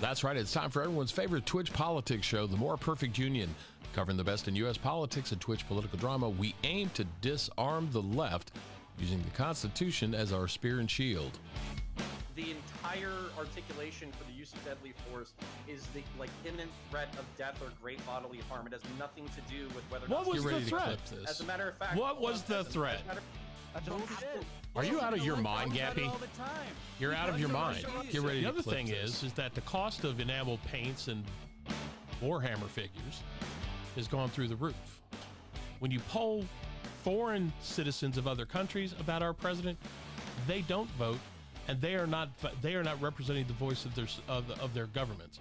That's right. It's time for everyone's favorite Twitch politics show, The More Perfect Union. Covering the best in U.S. politics and Twitch political drama, we aim to disarm the left using the Constitution as our spear and shield. The entire articulation for the use of deadly force is the imminent threat of death or great bodily harm. It has nothing to do with whether or not... What was the threat? As a matter of fact... What was the threat? Are you out of your mind, Gappy? You're out of your mind. Get ready. The other thing is that the cost of enamel paints and Warhammer figures has gone through the roof. When you poll foreign citizens of other countries about our president, they don't vote, and they are not representing the voice of their governments.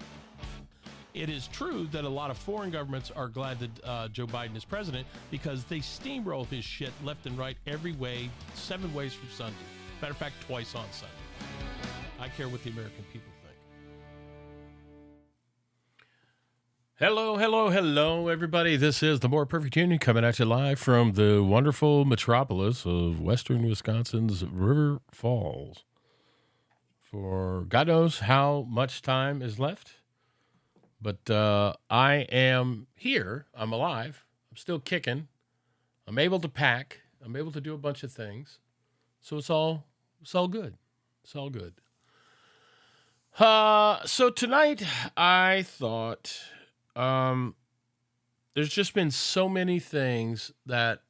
It is true that a lot of foreign governments are glad that Joe Biden is president because they steamroll his shit left and right every way, 7 ways from Sunday. Matter of fact, twice on Sunday. I care what the American people think. Hello, everybody. This is The More Perfect Union coming at you live from the wonderful metropolis of western Wisconsin's River Falls. For God knows how much time is left. But I am here. I'm alive. I'm still kicking. I'm able to pack. I'm able to do a bunch of things. So it's all good. It's all good. So tonight I thought there's just been so many things that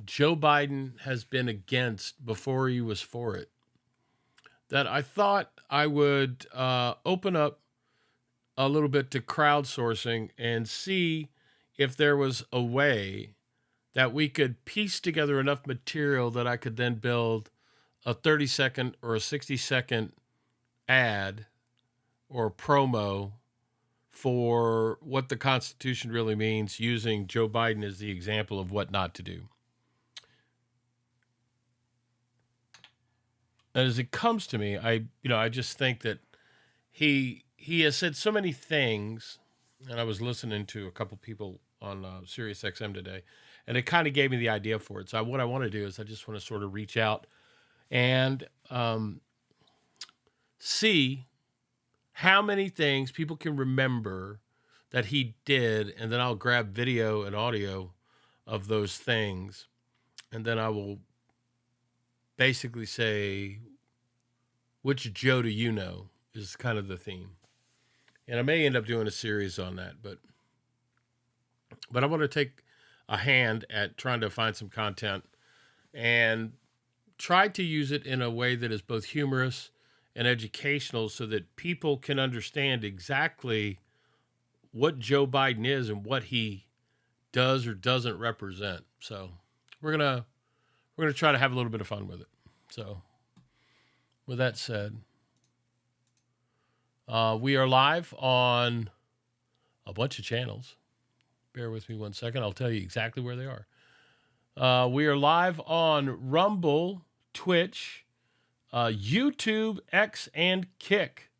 Joe Biden has been against before he was for it that I thought I would open up a little bit to crowdsourcing and see if there was a way that we could piece together enough material that I could then build a 30-second or a 60-second ad or promo for what the Constitution really means, using Joe Biden as the example of what not to do. And as it comes to me, I just think that he has said so many things, and I was listening to a couple people on Sirius XM today, and it kind of gave me the idea for it. So what I want to do is I just want to sort of reach out and see how many things people can remember that he did, and then I'll grab video and audio of those things, and then I will basically say, which Joe do you know, is kind of the theme. And I may end up doing a series on that, but I want to take a hand at trying to find some content and try to use it in a way that is both humorous and educational so that people can understand exactly what Joe Biden is and what he does or doesn't represent. So we're gonna try to have a little bit of fun with it. So with that said, we are live on a bunch of channels. Bear with me 1 second. I'll tell you exactly where they are. We are live on Rumble, Twitch, YouTube, X, and Kick.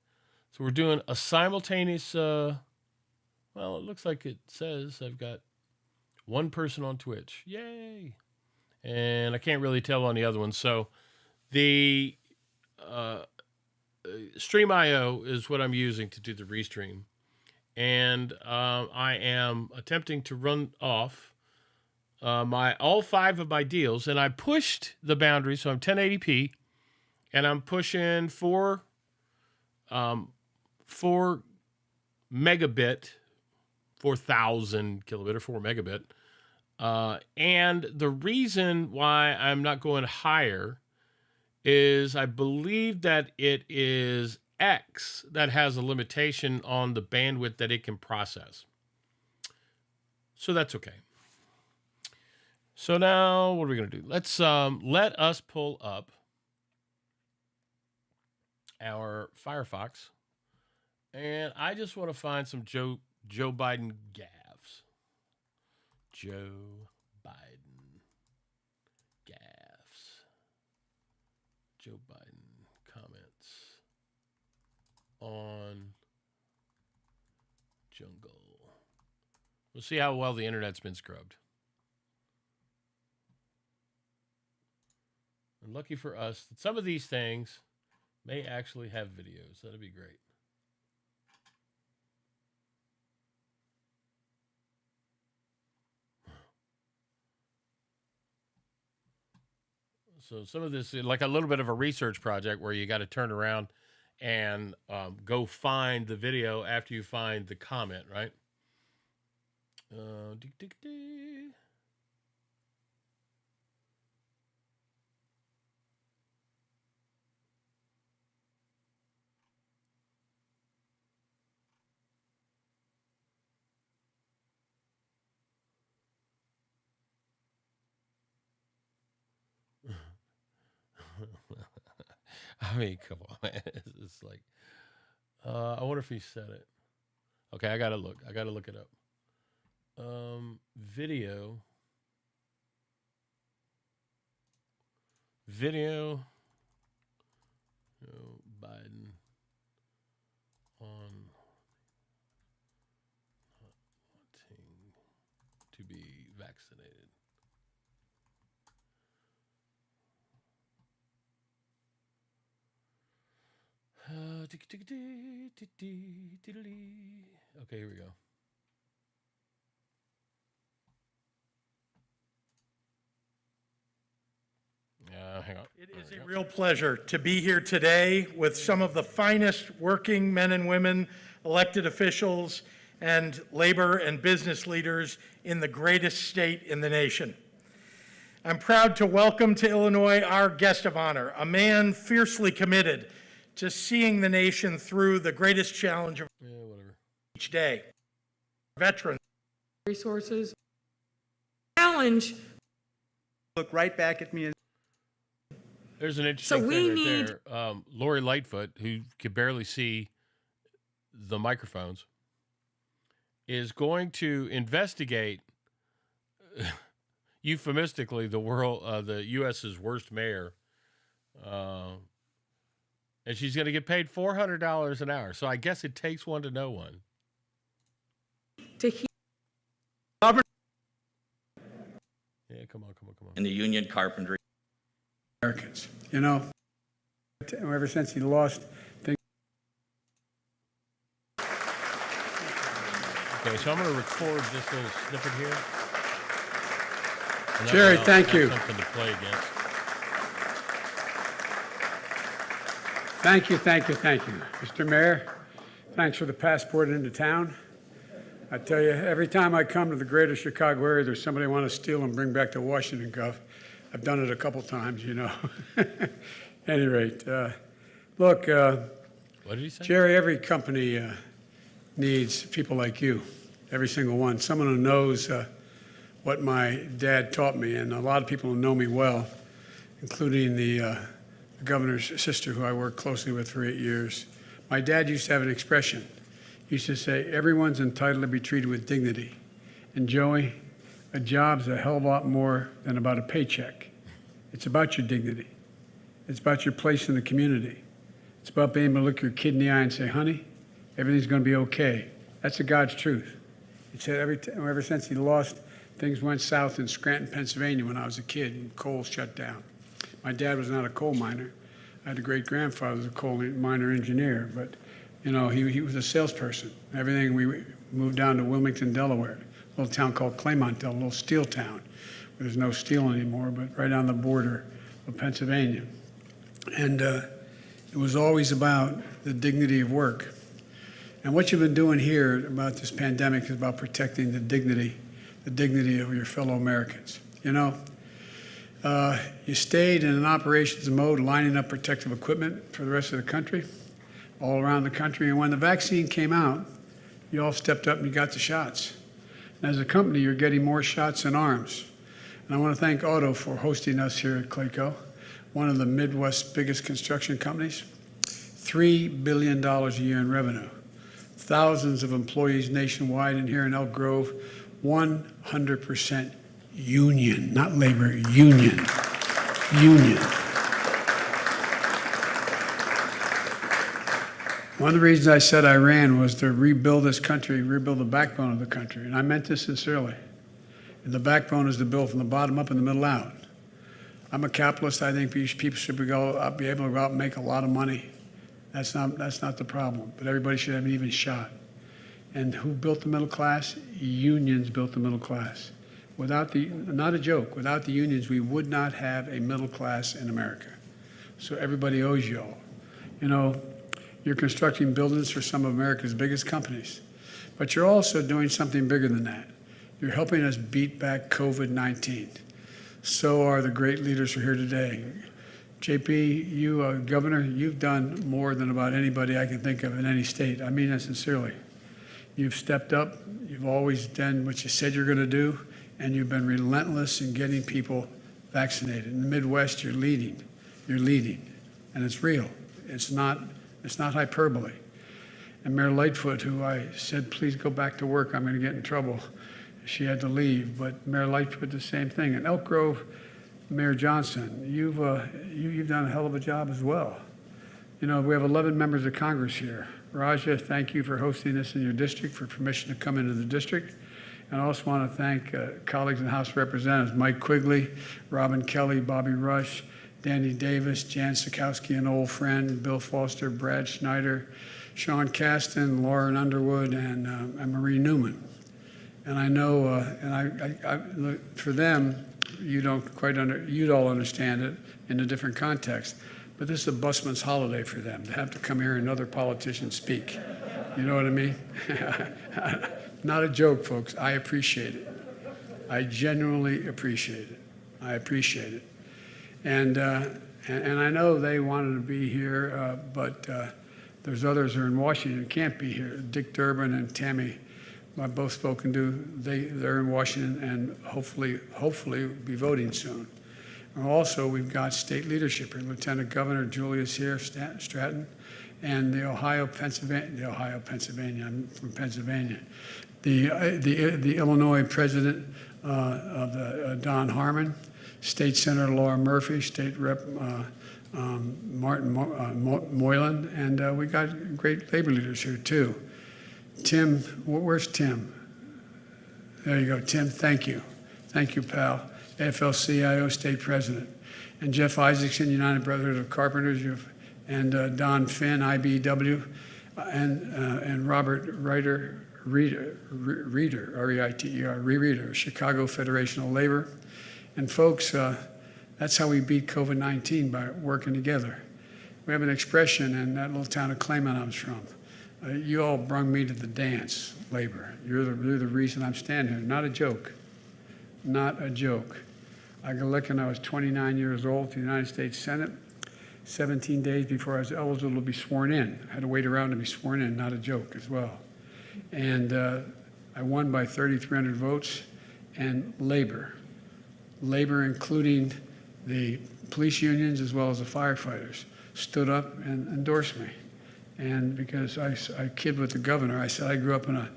So we're doing a simultaneous, well, it looks like it says I've got one person on Twitch. Yay! And I can't really tell on the other one. So the Stream.io is what I'm using to do the restream. And I am attempting to run off all 5 of my deals. And I pushed the boundary, so I'm 1080p. And I'm pushing 4 megabit, 4,000 kilobit or 4 megabit. And the reason why I'm not going higher is I believe that it is X that has a limitation on the bandwidth that it can process. So that's okay. So now what are we going to do? Let's let us pull up our Firefox, and I just want to find some Joe Biden gaffes. Joe Biden gaffes. Joe Biden comments on Jungle. We'll see how well the internet's been scrubbed. And lucky for us that some of these things may actually have videos. That'd be great. So some of this is like a little bit of a research project where you got to turn around and go find the video after you find the comment, right? Tick, tick, tick. I mean, come on, man. It's like, I wonder if he said it. Okay, I gotta look. I gotta look it up. Video. Biden on not wanting to be vaccinated. Okay, here we go. Hang on. It is a real pleasure to be here today with some of the finest working men and women, elected officials, and labor and business leaders in the greatest state in the nation. I'm proud to welcome to Illinois our guest of honor, a man fiercely committed to seeing the nation through the greatest challenge of each day. Veterans. Resources. Challenge. Look right back at me and there's an interesting So we thing right need- there. Lori Lightfoot, who could barely see the microphones, is going to investigate, euphemistically, the U.S.'s worst mayor, and she's going to get paid $400 an hour. So I guess it takes one to know one. To hear. Yeah, come on. in the union carpentry. Americans. You know, ever since he lost things. Okay, so I'm going to record this little snippet here. And that Jerry, way I'll thank have you. Something to play against. Thank you. Mr. Mayor, thanks for the passport into town. I tell you, every time I come to the greater Chicago area, there's somebody I want to steal and bring back to Washington, Gov. I've done it a couple times, you know. At any rate, look, What did he say? Jerry, every company needs people like you, every single one. Someone who knows what my dad taught me, and a lot of people who know me well, including the governor's sister, who I worked closely with for 8 years. My dad used to have an expression. He used to say, everyone's entitled to be treated with dignity. And Joey, a job's a hell of a lot more than about a paycheck. It's about your dignity. It's about your place in the community. It's about being able to look your kid in the eye and say, honey, everything's going to be okay. That's the God's truth. He said ever since he lost, things went south in Scranton, Pennsylvania when I was a kid, and coal shut down. My dad was not a coal miner. I had a great-grandfather who was a coal miner engineer, but you know, he was a salesperson. Everything, we moved down to Wilmington, Delaware, a little town called Claymontville, a little steel town, where there's no steel anymore, but right on the border of Pennsylvania. And it was always about the dignity of work. And what you've been doing here about this pandemic is about protecting the dignity of your fellow Americans. You know, you stayed in an operations mode, lining up protective equipment for the rest of the country, all around the country. And when the vaccine came out, you all stepped up and you got the shots. And as a company, you're getting more shots and arms. And I want to thank Auto for hosting us here at Clayco, one of the Midwest's biggest construction companies. $3 billion a year in revenue. Thousands of employees nationwide, and here in Elk Grove, 100% union, not labor, union. One of the reasons I said I ran was to rebuild this country, rebuild the backbone of the country, and I meant this sincerely. And the backbone is to build from the bottom up and the middle out. I'm a capitalist. I think people should be able to go out and make a lot of money. That's not the problem, but everybody should have an even shot. And who built the middle class? Unions built the middle class. not a joke, without the unions, we would not have a middle class in America. So everybody owes you all. You know, you're constructing buildings for some of America's biggest companies, but you're also doing something bigger than that. You're helping us beat back COVID-19. So are the great leaders who are here today. JP, you, Governor, you've done more than about anybody I can think of in any state. I mean that sincerely. You've stepped up. You've always done what you said you're going to do, and you've been relentless in getting people vaccinated. In the Midwest, you're leading. You're leading, and it's real. It's not hyperbole. And Mayor Lightfoot, who I said, please go back to work, I'm going to get in trouble. She had to leave, but Mayor Lightfoot, the same thing. In Elk Grove, Mayor Johnson, you've done a hell of a job as well. You know, we have 11 members of Congress here. Raja, thank you for hosting this in your district, for permission to come into the district. And I also want to thank colleagues in the House of Representatives, Mike Quigley, Robin Kelly, Bobby Rush, Danny Davis, Jan Sikowski, an old friend, Bill Foster, Brad Schneider, Sean Caston, Lauren Underwood, and Marie Newman. And I know, for them, you'd all understand it in a different context. But this is a busman's holiday for them, to have to come here and other politicians speak. You know what I mean? Not a joke, folks. I appreciate it. I genuinely appreciate it. I appreciate it. And I know they wanted to be here, but there's others who are in Washington who can't be here. Dick Durbin and Tammy, I've both spoken to. They're in Washington and hopefully be voting soon. And also, we've got state leadership here. Lieutenant Governor Julius here, Stratton, and I'm from Pennsylvania. The Illinois President Don Harmon, State Senator Laura Murphy, State Rep Martin Moylan, and we got great labor leaders here too. Tim, where's Tim? There you go, Tim, thank you. Thank you, pal. AFL-CIO State President. And Jeff Isaacson, United Brotherhood of Carpenters, and Don Finn, IBW, and Robert Reiter, R-E-I-T-E-R, Chicago Federation of Labor. And folks, that's how we beat COVID-19, by working together. We have an expression in that little town of Claymont I was from. You all brung me to the dance, labor. You're the reason I'm standing here. Not a joke. Not a joke. I got elected when I was 29 years old to the United States Senate, 17 days before I was eligible to be sworn in. I had to wait around to be sworn in, not a joke as well. And I won by 3,300 votes, and labor, including the police unions as well as the firefighters, stood up and endorsed me. And because I kid with the governor, I said I grew up in a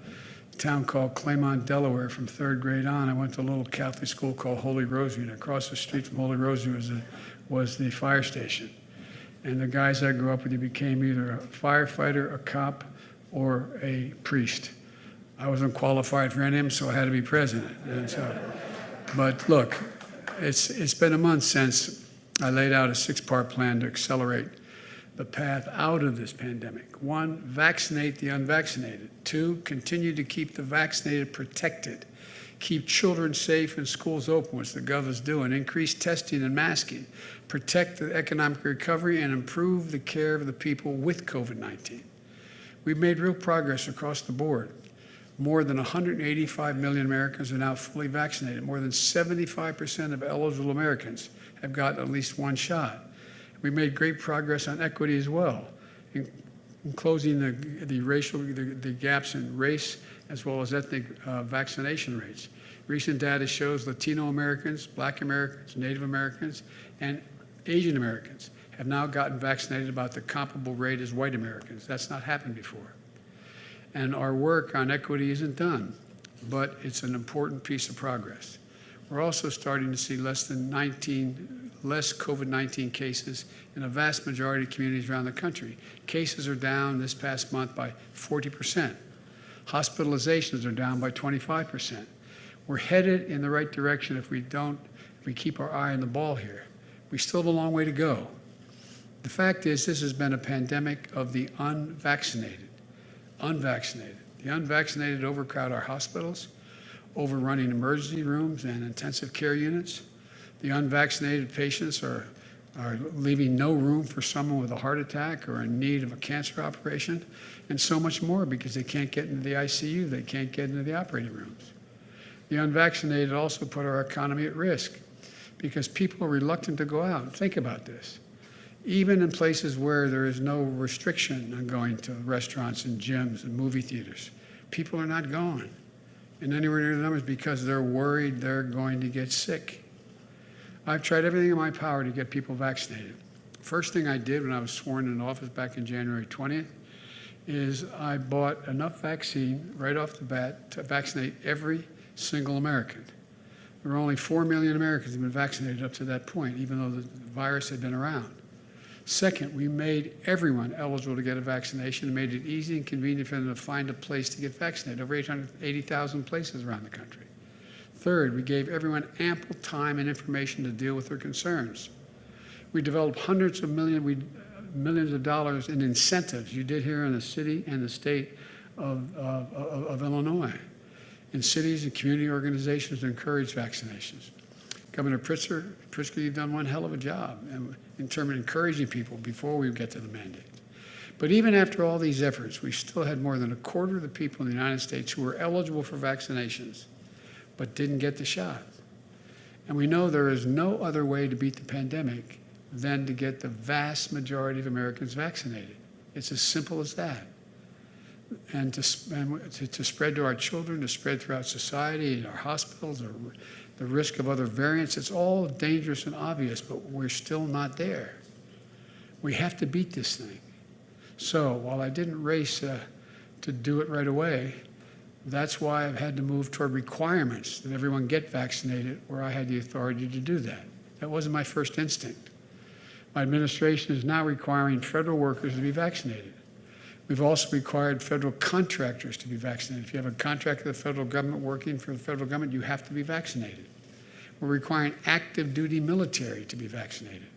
town called Claymont, Delaware from 3rd grade on. I went to a little Catholic school called Holy Rosary, and across the street from Holy Rosary was the fire station. And the guys I grew up with, they became either a firefighter, a cop, or a priest. I wasn't qualified for any of them, so I had to be president. And so, but look, it's been a month since I laid out a 6-part plan to accelerate the path out of this pandemic. 1, vaccinate the unvaccinated. 2, continue to keep the vaccinated protected. Keep children safe and schools open, which the governor's doing. Increase testing and masking. Protect the economic recovery and improve the care of the people with COVID-19. We've made real progress across the board. More than 185 million Americans are now fully vaccinated. More than 75% of eligible Americans have gotten at least 1 shot. We made great progress on equity as well, in closing the gaps in race as well as ethnic vaccination rates. Recent data shows Latino Americans, Black Americans, Native Americans, and Asian Americans have now gotten vaccinated about the comparable rate as white Americans. That's not happened before. And our work on equity isn't done, but it's an important piece of progress. We're also starting to see less COVID-19 cases in a vast majority of communities around the country. Cases are down this past month by 40%. Hospitalizations are down by 25%. We're headed in the right direction if we keep our eye on the ball here. We still have a long way to go. The fact is, this has been a pandemic of the unvaccinated. The unvaccinated overcrowd our hospitals, overrunning emergency rooms and intensive care units. The unvaccinated patients are leaving no room for someone with a heart attack or in need of a cancer operation, and so much more because they can't get into the ICU, they can't get into the operating rooms. The unvaccinated also put our economy at risk because people are reluctant to go out. Think about this. Even in places where there is no restriction on going to restaurants and gyms and movie theaters, people are not going in anywhere near the numbers because they're worried they're going to get sick. I've tried everything in my power to get people vaccinated. First thing I did when I was sworn into office back in January 20th is I bought enough vaccine right off the bat to vaccinate every single American. There were only 4 million Americans who had been vaccinated up to that point, even though the virus had been around. Second, we made everyone eligible to get a vaccination and made it easy and convenient for them to find a place to get vaccinated, over 880,000 places around the country. Third, we gave everyone ample time and information to deal with their concerns. We developed hundreds of millions of dollars in incentives. You did here in the city and the state of Illinois, in cities and community organizations to encourage vaccinations. Governor Pritzker, you've done one hell of a job in terms of encouraging people before we get to the mandate. But even after all these efforts, we still had more than a quarter of the people in the United States who were eligible for vaccinations but didn't get the shot. And we know there is no other way to beat the pandemic than to get the vast majority of Americans vaccinated. It's as simple as that. And to spread to our children, to spread throughout society, our hospitals, or the risk of other variants, it's all dangerous and obvious, but we're still not there. We have to beat this thing. So while I didn't race to do it right away, that's why I've had to move toward requirements that everyone get vaccinated where I had the authority to do that. That wasn't my first instinct. My administration is now requiring federal workers to be vaccinated. We've also required federal contractors to be vaccinated. If you have a contract with the federal government working for the federal government, you have to be vaccinated. We're requiring active duty military to be vaccinated.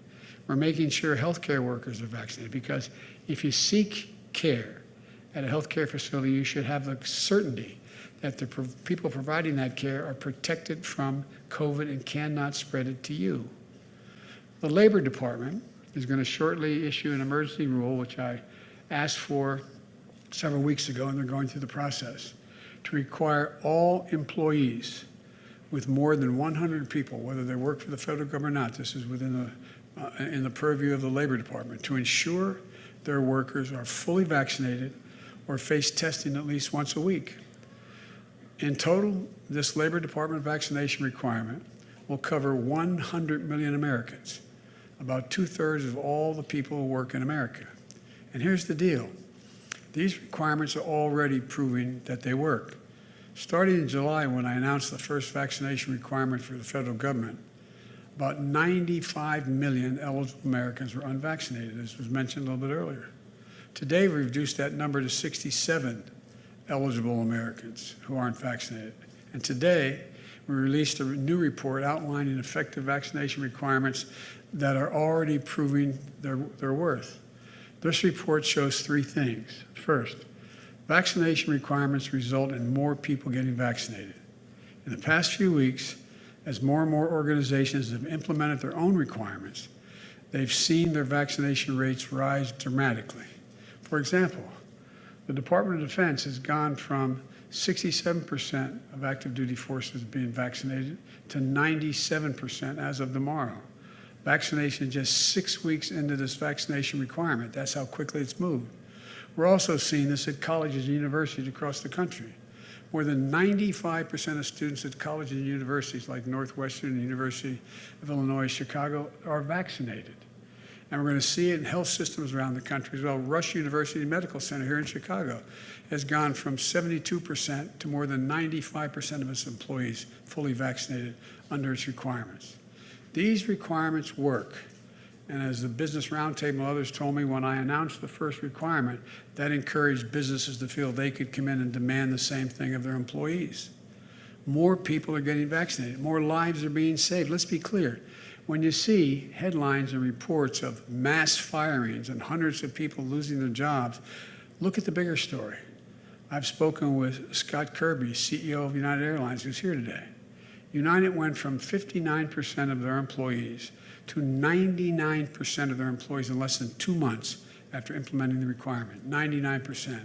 We're making sure healthcare workers are vaccinated because if you seek care at a healthcare facility, you should have the certainty that the people providing that care are protected from COVID and cannot spread it to you. The Labor Department is going to shortly issue an emergency rule, which I asked for several weeks ago, and they're going through the process, to require all employees with more than 100 people, whether they work for the federal government or not, this is within in the purview of the Labor Department, to ensure their workers are fully vaccinated or face testing at least once a week. In total, this Labor Department vaccination requirement will cover 100 million Americans, about 2/3 of all the people who work in America. And here's the deal. These requirements are already proving that they work. Starting in July, when I announced the first vaccination requirement for the federal government, about 95 million eligible Americans were unvaccinated, as was mentioned a little bit earlier. Today, we've reduced that number to 67 eligible Americans who aren't vaccinated. And today, we released a new report outlining effective vaccination requirements that are already proving their worth. This report shows three things. First, vaccination requirements result in more people getting vaccinated. In the past few weeks, as more and more organizations have implemented their own requirements, they've seen their vaccination rates rise dramatically. For example, the Department of Defense has gone from 67% of active duty forces being vaccinated to 97% as of tomorrow. Vaccination just 6 weeks into this vaccination requirement. That's how quickly it's moved. We're also seeing this at colleges and universities across the country. More than 95% of students at colleges and universities like Northwestern, University of Illinois, Chicago are vaccinated. And we're going to see it in health systems around the country as well. Rush University Medical Center here in Chicago has gone from 72% to more than 95% of its employees fully vaccinated under its requirements. These requirements work. And as the Business Roundtable and others told me when I announced the first requirement, that encouraged businesses to feel they could come in and demand the same thing of their employees. More people are getting vaccinated. More lives are being saved. Let's be clear. When you see headlines and reports of mass firings and hundreds of people losing their jobs, look at the bigger story. I've spoken with Scott Kirby, CEO of United Airlines, who's here today. United went from 59% of their employees to 99% of their employees in less than 2 months after implementing the requirement, 99%.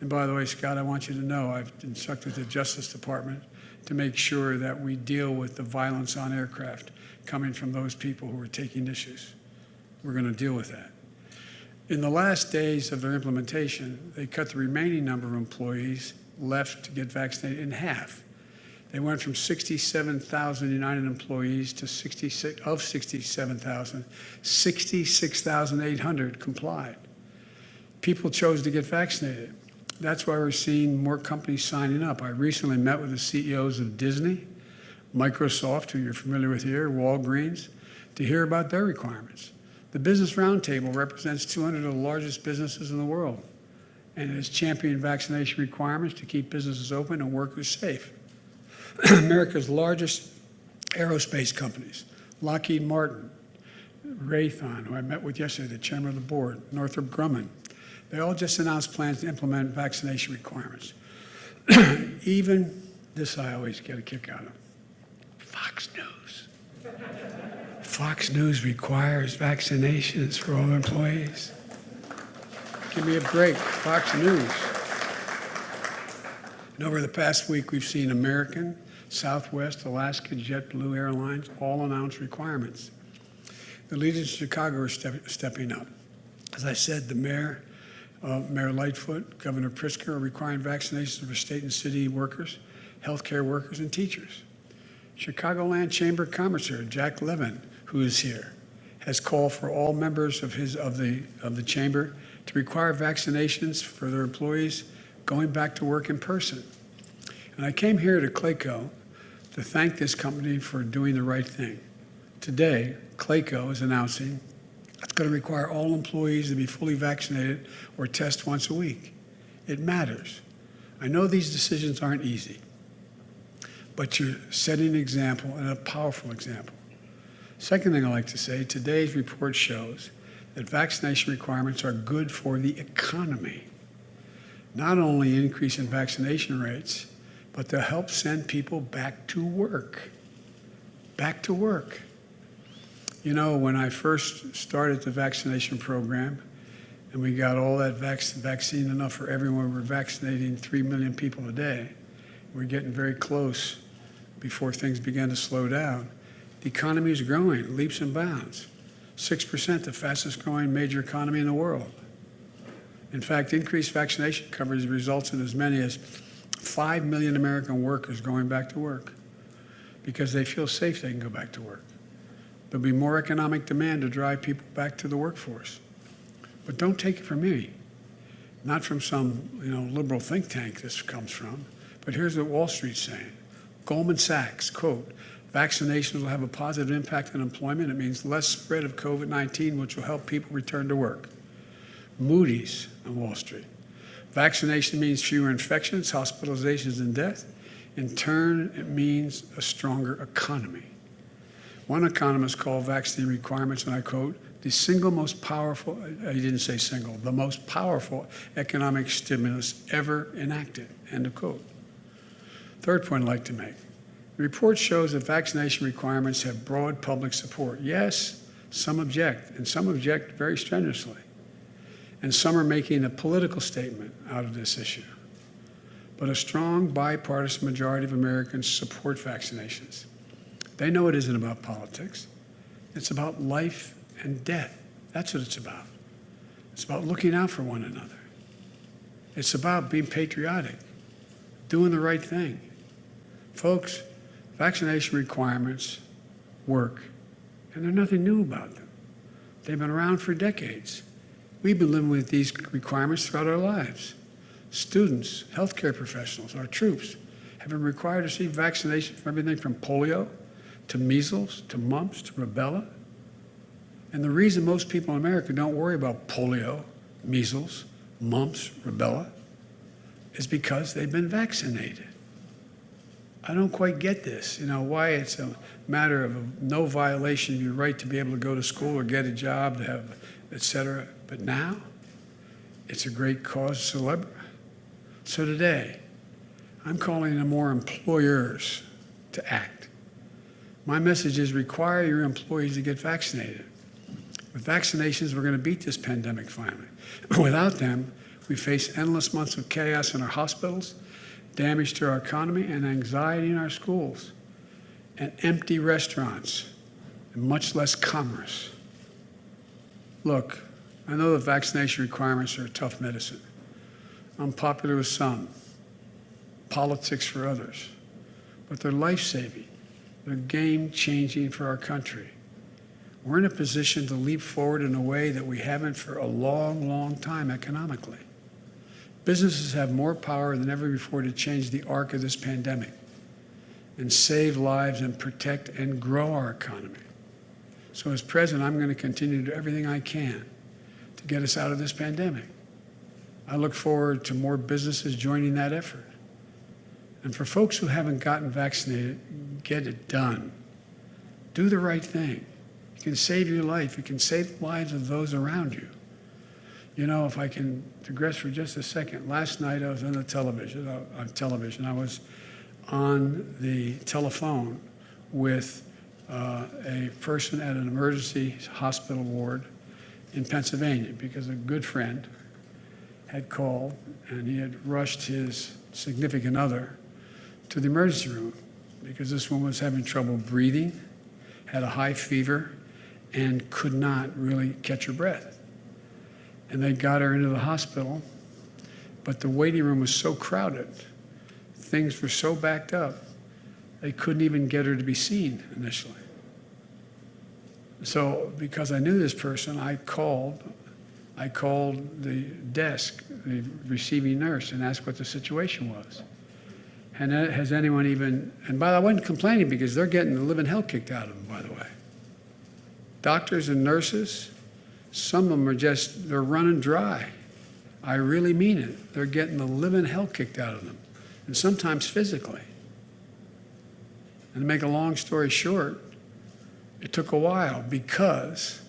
And by the way, Scott, I want you to know I've instructed the Justice Department to make sure that we deal with the violence on aircraft coming from those people who are taking issues. We're going to deal with that. In the last days of their implementation, they cut the remaining number of employees left to get vaccinated in half. They went from 67,000 United employees to 67,000, 66,800 complied. People chose to get vaccinated. That's why we're seeing more companies signing up. I recently met with the CEOs of Disney, Microsoft, who you're familiar with here, Walgreens, to hear about their requirements. The Business Roundtable represents 200 of the largest businesses in the world, and it has championed vaccination requirements to keep businesses open and workers safe. America's largest aerospace companies, Lockheed Martin, Raytheon, who I met with yesterday, the chairman of the board, Northrop Grumman, they all just announced plans to implement vaccination requirements. Even this I always get a kick out of. Fox News. Fox News requires vaccinations for all employees. Give me a break, Fox News. And over the past week, we've seen American, Southwest, Alaska, JetBlue Airlines all announce requirements. The leaders in Chicago are stepping up. As I said, the Mayor Lightfoot, Governor Pritzker are requiring vaccinations for state and city workers, healthcare workers, and teachers. Chicagoland Chamber Commissioner Jack Levin, who is here, has called for all members of the chamber to require vaccinations for their employees going back to work in person. And I came here to Clayco to thank this company for doing the right thing. Today, Clayco is announcing it's going to require all employees to be fully vaccinated or test once a week. It matters. I know these decisions aren't easy, but you're setting an example, and a powerful example. Second thing I'd like to say, today's report shows that vaccination requirements are good for the economy. Not only increase in vaccination rates, but they'll help send people back to work. Back to work. You know, when I first started the vaccination program, and we got all that vaccine enough for everyone, we're vaccinating 3 million people a day. We're getting very close before things began to slow down. The economy is growing, leaps and bounds. 6%, the fastest growing major economy in the world. In fact, increased vaccination coverage results in as many as 5 million American workers going back to work because they feel safe they can go back to work. There'll be more economic demand to drive people back to the workforce. But don't take it from me, not from some liberal think tank this comes from, but here's what Wall Street's saying. Goldman Sachs, quote, vaccinations will have a positive impact on employment. It means less spread of COVID-19, which will help people return to work. Moody's on Wall Street. Vaccination means fewer infections, hospitalizations, and death. In turn, it means a stronger economy. One economist called vaccine requirements, and I quote, the single most powerful, he didn't say single, the most powerful economic stimulus ever enacted, end of quote. Third point I'd like to make. The report shows that vaccination requirements have broad public support. Yes, some object, and some object very strenuously. And some are making a political statement out of this issue. But a strong bipartisan majority of Americans support vaccinations. They know it isn't about politics. It's about life and death. That's what it's about. It's about looking out for one another. It's about being patriotic, doing the right thing. Folks, vaccination requirements work, and there's nothing new about them. They've been around for decades. We've been living with these requirements throughout our lives. Students, healthcare professionals, our troops have been required to receive vaccination from everything from polio to measles to mumps to rubella. And the reason most people in America don't worry about polio, measles, mumps, rubella is because they've been vaccinated. I don't quite get this, why it's a matter of no violation of your right to be able to go to school or get a job, to have, et cetera. But now, it's a great cause célèbre. So today, I'm calling on more employers to act. My message is require your employees to get vaccinated. With vaccinations, we're going to beat this pandemic finally. Without them, we face endless months of chaos in our hospitals, damage to our economy, and anxiety in our schools, and empty restaurants, and much less commerce. Look, I know the vaccination requirements are tough medicine. Unpopular with some, politics for others, but they're life-saving. They're game-changing for our country. We're in a position to leap forward in a way that we haven't for a long, long time economically. Businesses have more power than ever before to change the arc of this pandemic and save lives and protect and grow our economy. So as president, I'm going to continue to do everything I can to get us out of this pandemic. I look forward to more businesses joining that effort. And for folks who haven't gotten vaccinated, get it done. Do the right thing. It can save your life. It can save the lives of those around you. You know, if I can digress for just a second, last night I was on television. I was on the telephone with a person at an emergency hospital ward in Pennsylvania because a good friend had called and he had rushed his significant other to the emergency room because this woman was having trouble breathing, had a high fever, and could not really catch her breath. And they got her into the hospital, but the waiting room was so crowded, things were so backed up, they couldn't even get her to be seen initially. So because I knew this person, I called the desk, the receiving nurse, and asked what the situation was. And has anyone even, and by the way, I wasn't complaining because they're getting the living hell kicked out of them, by the way. Doctors and nurses, some of them are just, they're running dry. I really mean it. They're getting the living hell kicked out of them, and sometimes physically. And to make a long story short, it took a while because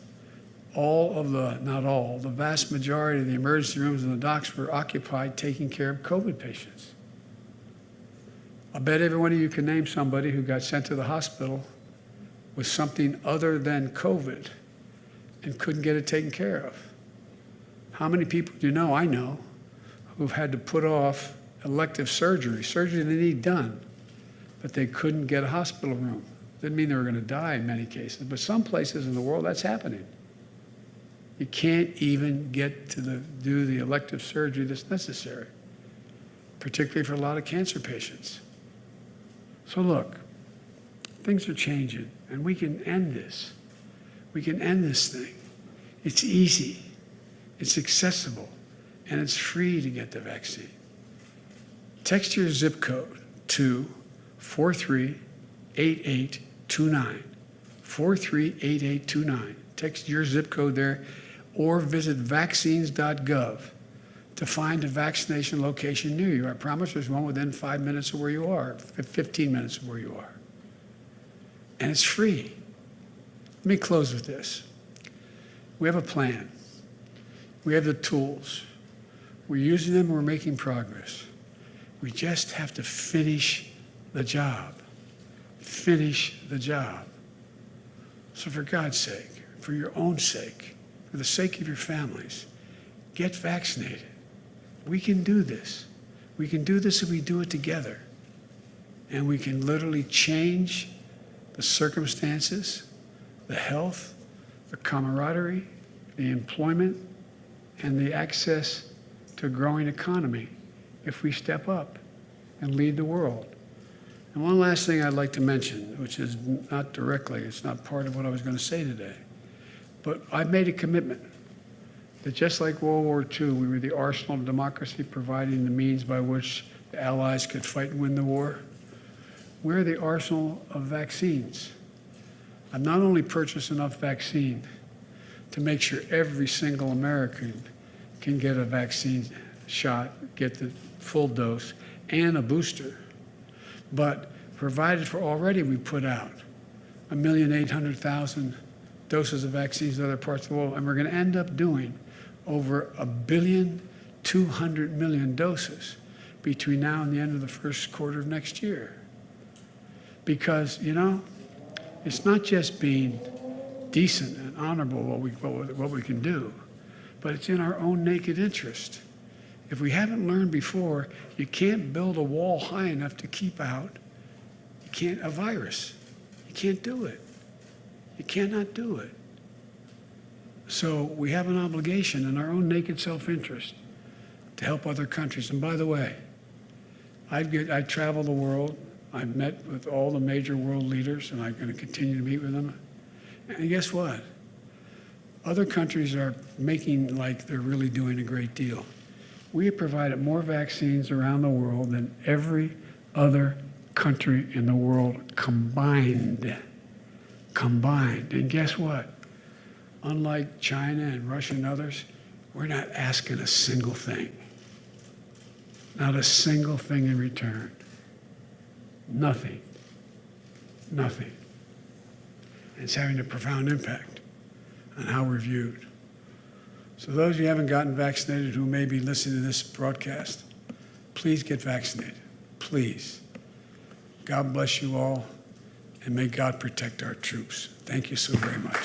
the vast majority of the emergency rooms and the docs were occupied taking care of COVID patients. I bet every one of you can name somebody who got sent to the hospital with something other than COVID and couldn't get it taken care of. How many people do you know, I know, who've had to put off elective surgery they need done, but they couldn't get a hospital room. Didn't mean they were going to die in many cases, but some places in the world that's happening. You can't even get to do the elective surgery that's necessary, particularly for a lot of cancer patients. So look, things are changing, and we can end this. We can end this thing. It's easy, it's accessible, and it's free to get the vaccine. Text your zip code to 438829. 438829. Text your zip code there, or visit vaccines.gov to find a vaccination location near you. I promise there's one within 5 minutes of where you are, 15 minutes of where you are. And it's free. Let me close with this. We have a plan. We have the tools. We're using them, we're making progress. We just have to finish the job. Finish the job. So for God's sake, for your own sake, for the sake of your families, get vaccinated. We can do this. We can do this if we do it together. And we can literally change the circumstances, the health, the camaraderie, the employment, and the access to a growing economy if we step up and lead the world. And one last thing I'd like to mention, which is not directly, it's not part of what I was going to say today, but I've made a commitment that just like World War II, we were the arsenal of democracy, providing the means by which the Allies could fight and win the war. We're the arsenal of vaccines. I've not only purchased enough vaccine to make sure every single American can get a vaccine shot, get the full dose, and a booster, but provided for already we put out 1,800,000 doses of vaccines in other parts of the world, and we're going to end up doing over 1,200,000,000 doses between now and the end of the first quarter of next year. Because, you know, it's not just being decent and honorable what we can do, but it's in our own naked interest. If we haven't learned before, you can't build a wall high enough to keep out a virus. You can't do it. You cannot do it. So we have an obligation in our own naked self-interest to help other countries. And by the way, I travel the world. I've met with all the major world leaders, and I'm going to continue to meet with them. And guess what? Other countries are making like they're really doing a great deal. We have provided more vaccines around the world than every other country in the world combined. And guess what? Unlike China and Russia and others, we're not asking a single thing. Not a single thing in return. Nothing. Nothing. And it's having a profound impact on how we're viewed. So those of you who haven't gotten vaccinated who may be listening to this broadcast, please get vaccinated. Please. God bless you all, and may God protect our troops. Thank you so very much.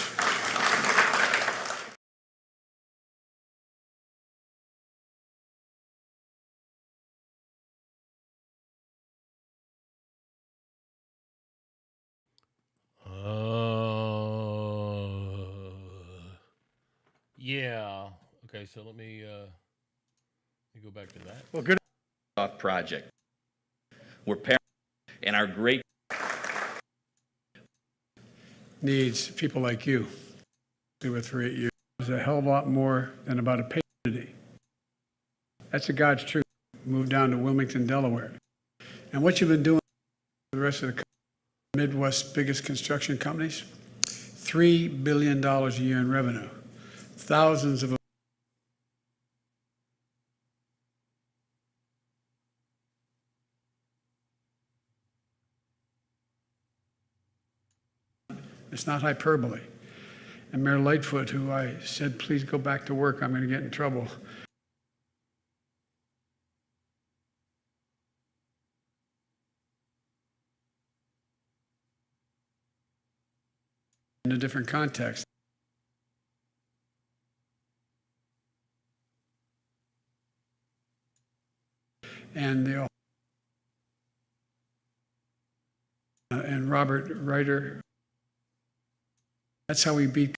Yeah. Okay, so let me go back to that. Well, good. Project. We're parents, and our great Needs people like you. Do it for 8 years. It's a hell of a lot more than about a payday. That's the God's truth. Moved down to Wilmington, Delaware. And what you've been doing for the rest of the Midwest's biggest construction companies, $3 billion a year in revenue. Thousands of It's not hyperbole. And Mayor Lightfoot, who I said, please go back to work, I'm going to get in trouble. In a different context. And and Robert Reiter. That's how we beat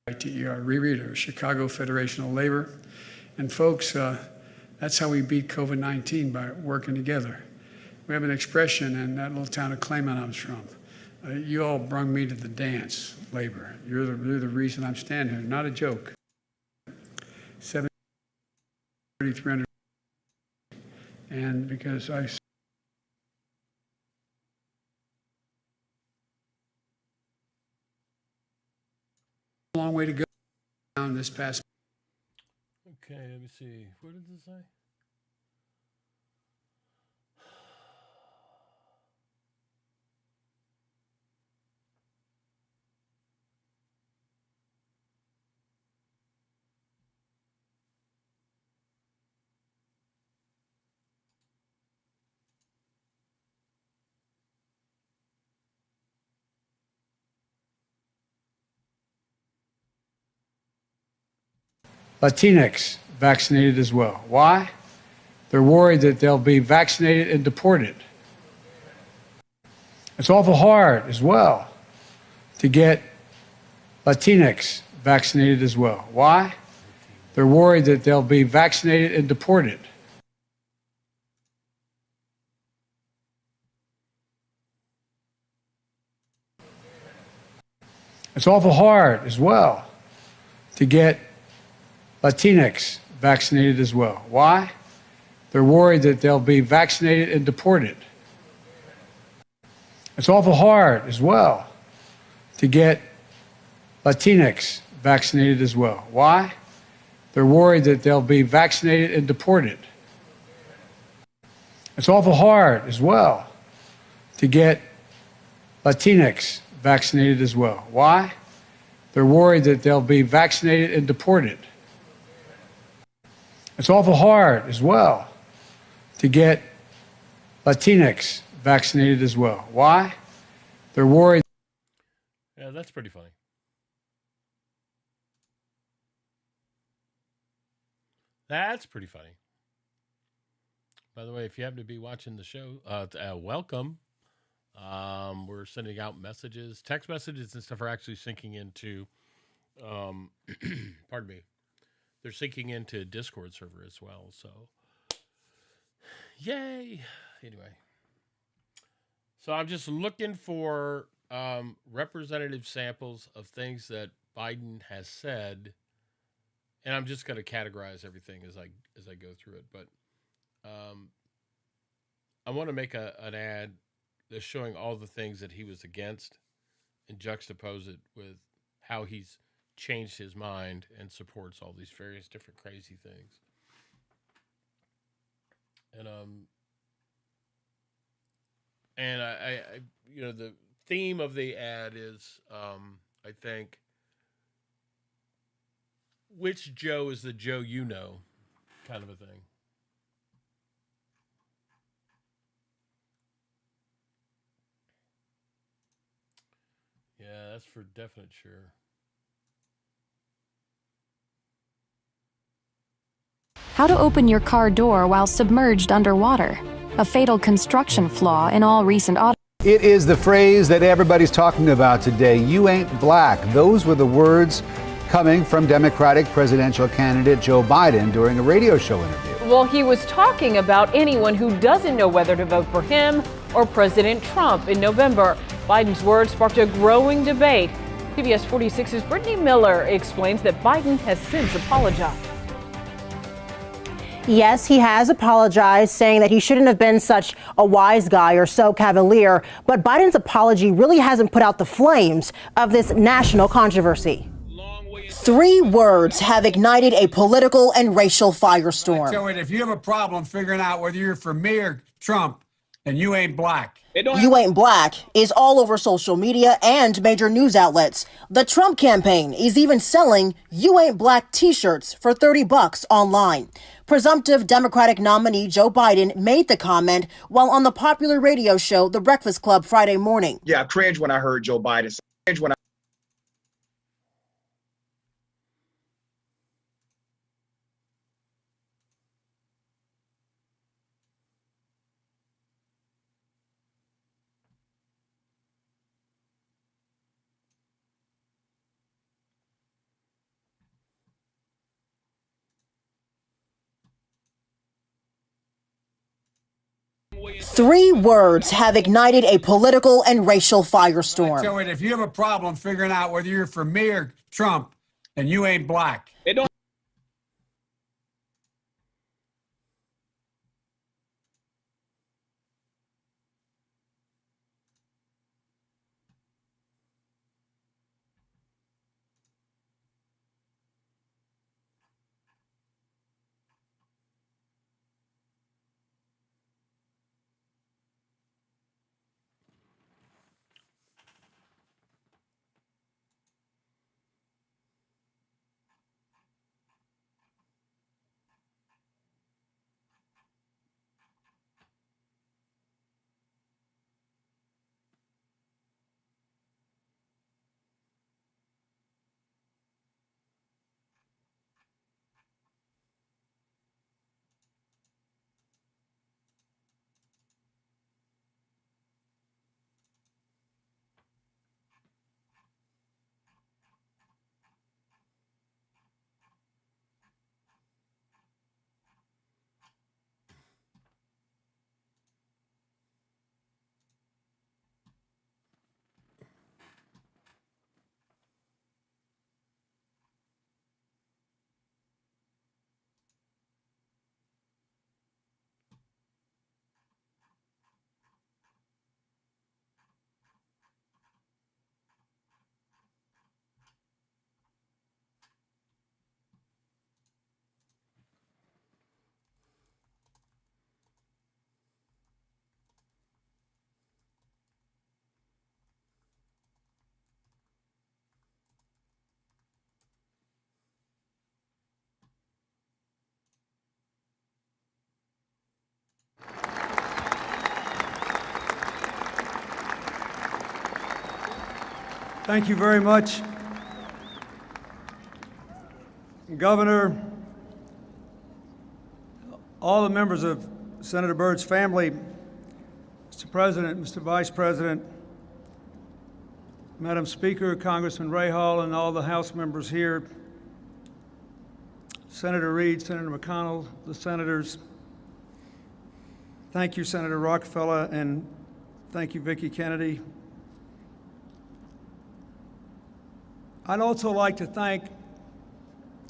Rereader, Chicago Federation of Labor. And folks, that's how we beat COVID-19, by working together. We have an expression in that little town of Claymont I was from. You all brung me to the dance, labor. You're the reason I'm standing here, not a joke. 7,300. And because I a long way to go down this past. Okay, let me see. What did this say? Latinx vaccinated as well. Why? They're worried that they'll be vaccinated and deported. It's awful hard as well to get Latinx vaccinated as well. Why? They're worried that they'll be vaccinated and deported. It's awful hard as well to get Latinx vaccinated as well. Why? They're worried that they'll be vaccinated and deported. It's awful hard as well to get Latinx vaccinated as well. Why? They're worried that they'll be vaccinated and deported. It's awful hard as well to get Latinx vaccinated as well. Why? They're worried that they'll be vaccinated and deported. It's awful hard as well to get Latinx vaccinated as well. Why? They're worried. Yeah, that's pretty funny. That's pretty funny. By the way, if you happen to be watching the show, welcome. We're sending out messages, text messages and stuff are actually syncing into, pardon me, they're syncing into Discord server as well. So, yay. Anyway, so I'm just looking for representative samples of things that Biden has said, and I'm just going to categorize everything as I go through it. But I want to make an ad that's showing all the things that he was against and juxtapose it with how he's changed his mind and supports all these various different crazy things. And I the theme of the ad is, I think, which Joe is the Joe you know, kind of a thing. Yeah, that's for definite sure. How to open your car door while submerged underwater. A fatal construction flaw in all recent auto. It is the phrase that everybody's talking about today. You ain't black. Those were the words coming from Democratic presidential candidate Joe Biden during a radio show interview. Well, he was talking about anyone who doesn't know whether to vote for him or President Trump in November. Biden's words sparked a growing debate. PBS 46's Brittany Miller explains that Biden has since apologized. Yes, he has apologized, saying that he shouldn't have been such a wise guy or so cavalier. But Biden's apology really hasn't put out the flames of this national controversy. 3 words have ignited a political and racial firestorm. So if you have a problem figuring out whether you're for me or Trump, then you ain't black. You ain't black is all over social media and major news outlets. The Trump campaign is even selling You Ain't Black t-shirts for $30 online. Presumptive Democratic nominee Joe Biden made the comment while on the popular radio show The Breakfast Club Friday morning. Yeah, I cringed when I heard Joe Biden. Cringed when I 3 words have ignited a political and racial firestorm. So if you have a problem figuring out whether you're for me or Trump, then you ain't black. Thank you very much. Governor, all the members of Senator Byrd's family, Mr. President, Mr. Vice President, Madam Speaker, Congressman Ray Hall, and all the House members here, Senator Reid, Senator McConnell, the senators. Thank you, Senator Rockefeller, and thank you, Vicki Kennedy. I'd also like to thank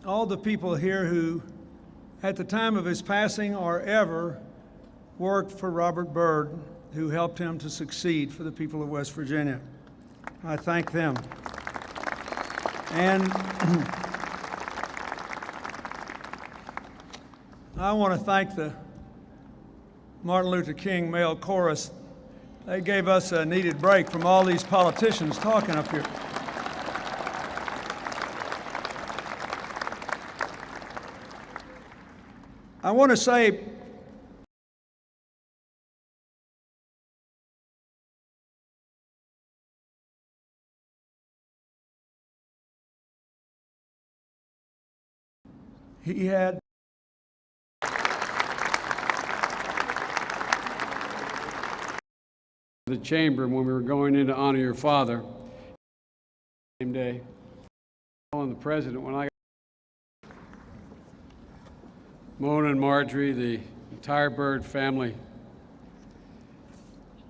all the people here who, at the time of his passing or ever, worked for Robert Byrd, who helped him to succeed for the people of West Virginia. I thank them. And I want to thank the Martin Luther King male chorus. They gave us a needed break from all these politicians talking up here. I want to say he had the chamber when we were going in to honor your father. Same day, calling the president when I got Mona and Marjorie, the entire Byrd family.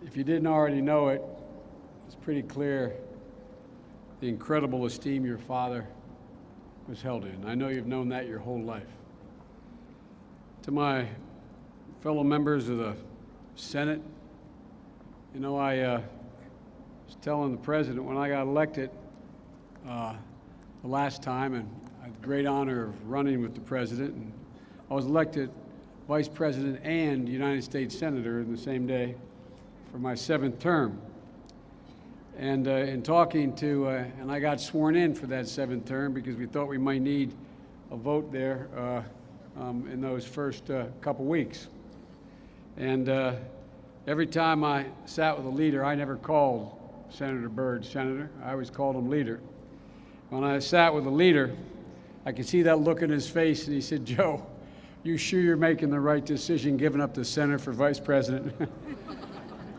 If you didn't already know it, it's pretty clear the incredible esteem your father was held in. I know you've known that your whole life. To my fellow members of the Senate, you know, I was telling the president when I got elected the last time, and I had the great honor of running with the president, and I was elected vice president and United States senator in the same day for my 7th term. And in talking to, and I got sworn in for that 7th term because we thought we might need a vote there in those first couple weeks. And every time I sat with a leader, I never called Senator Byrd senator. I always called him leader. When I sat with a leader, I could see that look in his face, and he said, "Joe, you sure you're making the right decision giving up the Senate for vice president?"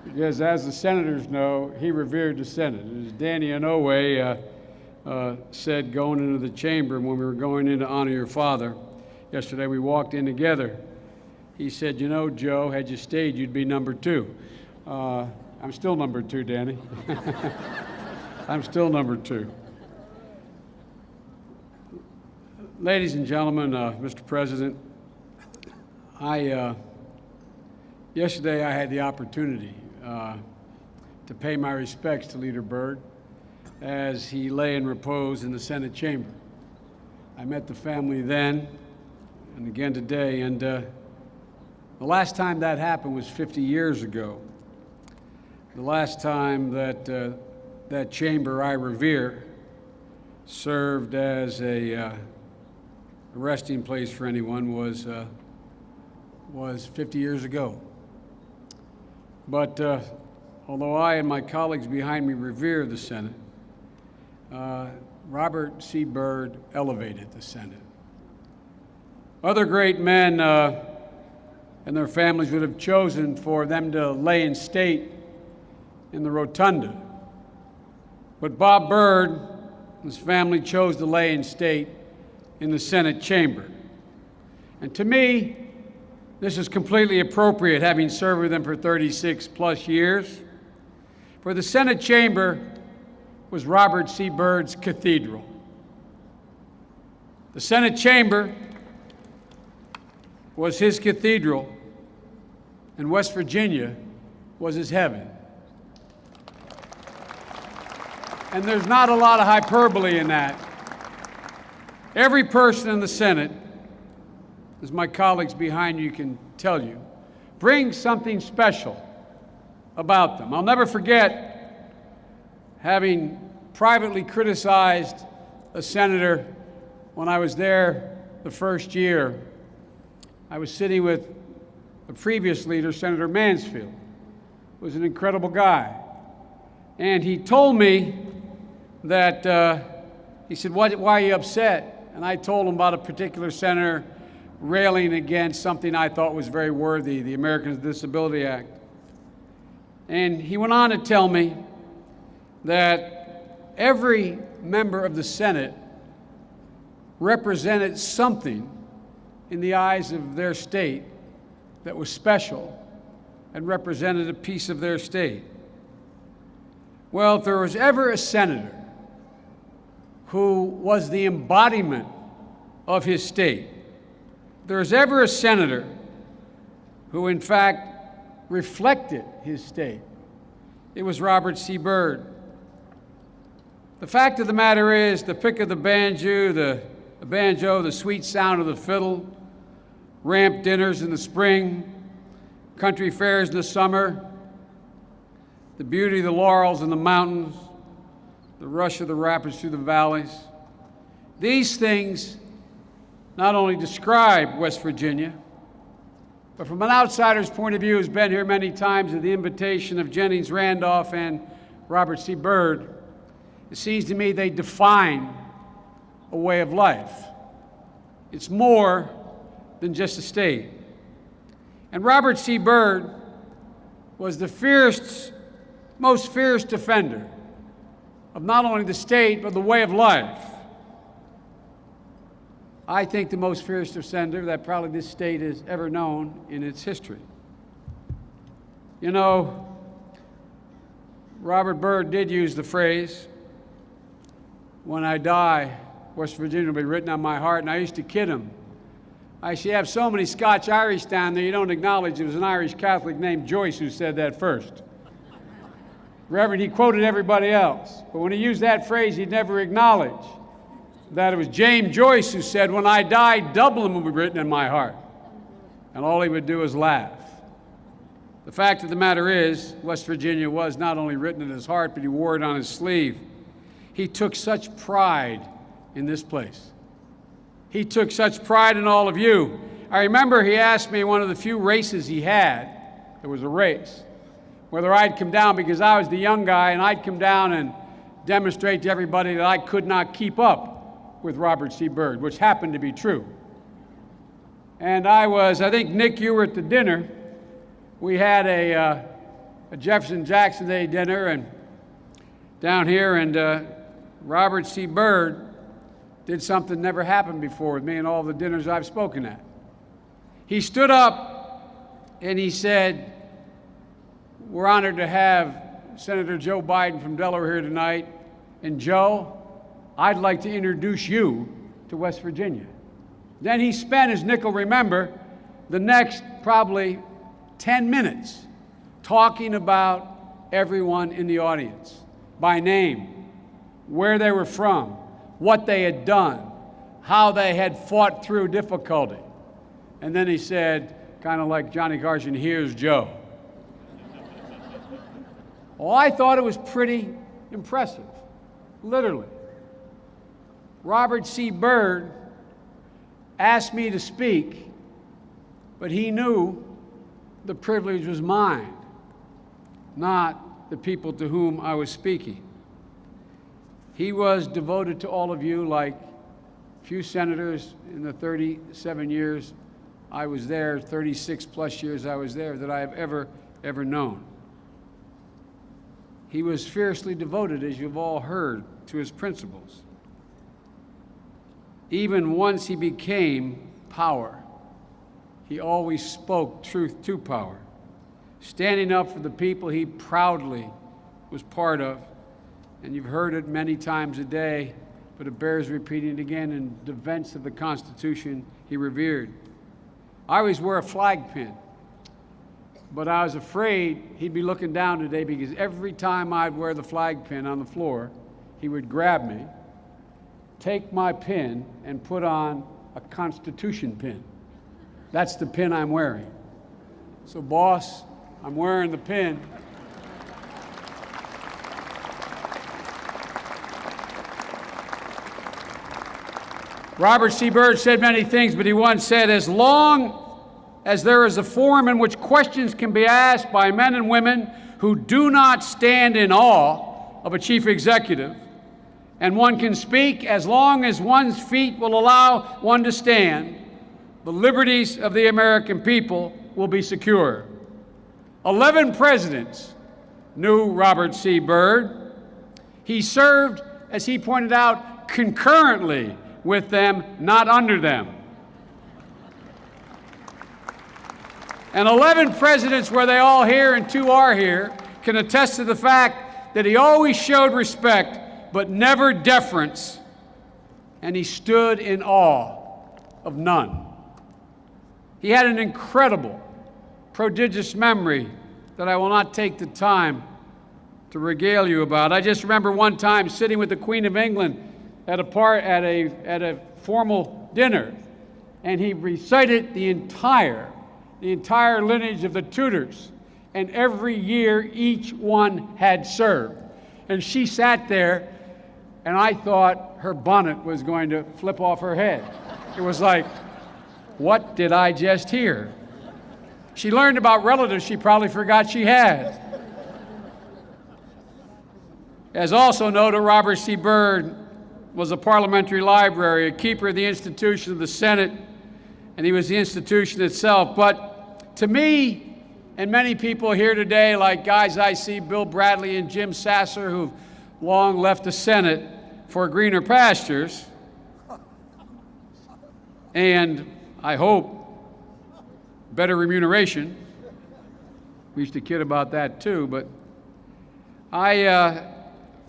Because as the senators know, he revered the Senate. As Danny Inouye said going into the chamber when we were going in to honor your father, yesterday we walked in together. He said, "You know, Joe, had you stayed, you'd be number 2. I'm still number 2, Danny. I'm still number 2. Ladies and gentlemen, Mr. President, yesterday I had the opportunity to pay my respects to Leader Byrd as he lay in repose in the Senate chamber. I met the family then and again today, and the last time that happened was 50 years ago. The last time that that chamber I revere served as a resting place for anyone was 50 years ago. But although I and my colleagues behind me revere the Senate, Robert C. Byrd elevated the Senate. Other great men and their families would have chosen for them to lay in state in the rotunda. But Bob Byrd and his family chose to lay in state in the Senate chamber. And to me, this is completely appropriate, having served with them for 36 plus years. For the Senate chamber was Robert C. Byrd's cathedral. The Senate chamber was his cathedral, and West Virginia was his heaven. And there's not a lot of hyperbole in that. Every person in the Senate, as my colleagues behind you can tell you, brings something special about them. I'll never forget having privately criticized a senator when I was there the first year. I was sitting with the previous leader, Senator Mansfield, who was an incredible guy. And he told me that he said, why are you upset? And I told him about a particular senator railing against something I thought was very worthy, the Americans with Disability Act. And he went on to tell me that every member of the Senate represented something in the eyes of their state that was special and represented a piece of their state. Well, if there was ever a senator who was the embodiment of his state, if there was ever a senator who in fact reflected his state, it was Robert C. Byrd. The fact of the matter is, the pick of the banjo, the sweet sound of the fiddle, ramp dinners in the spring, country fairs in the summer, the beauty of the laurels in the mountains, the rush of the rapids through the valleys. These things not only describe West Virginia, but from an outsider's point of view, who's been here many times at the invitation of Jennings Randolph and Robert C. Byrd, it seems to me they define a way of life. It's more than just a state. And Robert C. Byrd was the most fierce defender of not only the state, but the way of life. I think the most fierce defender that probably this state has ever known in its history. You know, Robert Byrd did use the phrase, "When I die, West Virginia will be written on my heart," and I used to kid him. I said, "You have so many Scotch-Irish down there, you don't acknowledge it was an Irish Catholic named Joyce who said that first." Reverend, he quoted everybody else, but when he used that phrase, he'd never acknowledge that it was James Joyce who said, "When I die, Dublin will be written in my heart." And all he would do is laugh. The fact of the matter is, West Virginia was not only written in his heart, but he wore it on his sleeve. He took such pride in this place. He took such pride in all of you. I remember he asked me one of the few races he had, there was a race, whether I'd come down, because I was the young guy, and I'd come down and demonstrate to everybody that I could not keep up with Robert C. Byrd, which happened to be true. And I think, Nick, you were at the dinner. We had a Jefferson Jackson Day dinner and down here, and Robert C. Byrd did something never happened before with me in all the dinners I've spoken at. He stood up and he said, "We're honored to have Senator Joe Biden from Delaware here tonight. And Joe, I'd like to introduce you to West Virginia." Then he spent, as Nick will remember, the next probably 10 minutes talking about everyone in the audience by name, where they were from, what they had done, how they had fought through difficulty. And then he said, kind of like Johnny Carson, "Here's Joe." Well, I thought it was pretty impressive, literally. Robert C. Byrd asked me to speak, but he knew the privilege was mine, not the people to whom I was speaking. He was devoted to all of you like few senators in the 37 years I was there, 36 plus years I was there, that I have ever known. He was fiercely devoted, as you've all heard, to his principles. Even once he became power, he always spoke truth to power, standing up for the people he proudly was part of. And you've heard it many times a day, but it bears repeating again in defense of the Constitution he revered. I always wear a flag pin, but I was afraid he'd be looking down today, because every time I'd wear the flag pin on the floor, he would grab me, take my pin, and put on a Constitution pin. That's the pin I'm wearing. So, boss, I'm wearing the pin. Robert C. Byrd said many things, but he once said, "As long as there is a forum in which questions can be asked by men and women who do not stand in awe of a chief executive, and one can speak as long as one's feet will allow one to stand, the liberties of the American people will be secure. 11 presidents knew Robert C. Byrd. He served, as he pointed out, concurrently with them, not under them. And 11 presidents, where they all here and 2 are here, can attest to the fact that he always showed respect, but never deference, and he stood in awe of none. He had an incredible, prodigious memory that I will not take the time to regale you about. I just remember one time sitting with the Queen of England at a formal dinner, and he recited the entire lineage of the Tudors, and every year each one had served. And she sat there, and I thought her bonnet was going to flip off her head. It was like, what did I just hear? She learned about relatives she probably forgot she had. As also noted, Robert C. Byrd was a parliamentary library, a keeper of the institution of the Senate, and he was the institution itself. But to me, and many people here today, like guys I see, Bill Bradley and Jim Sasser, who've long left the Senate for greener pastures, and I hope better remuneration. We used to kid about that too, but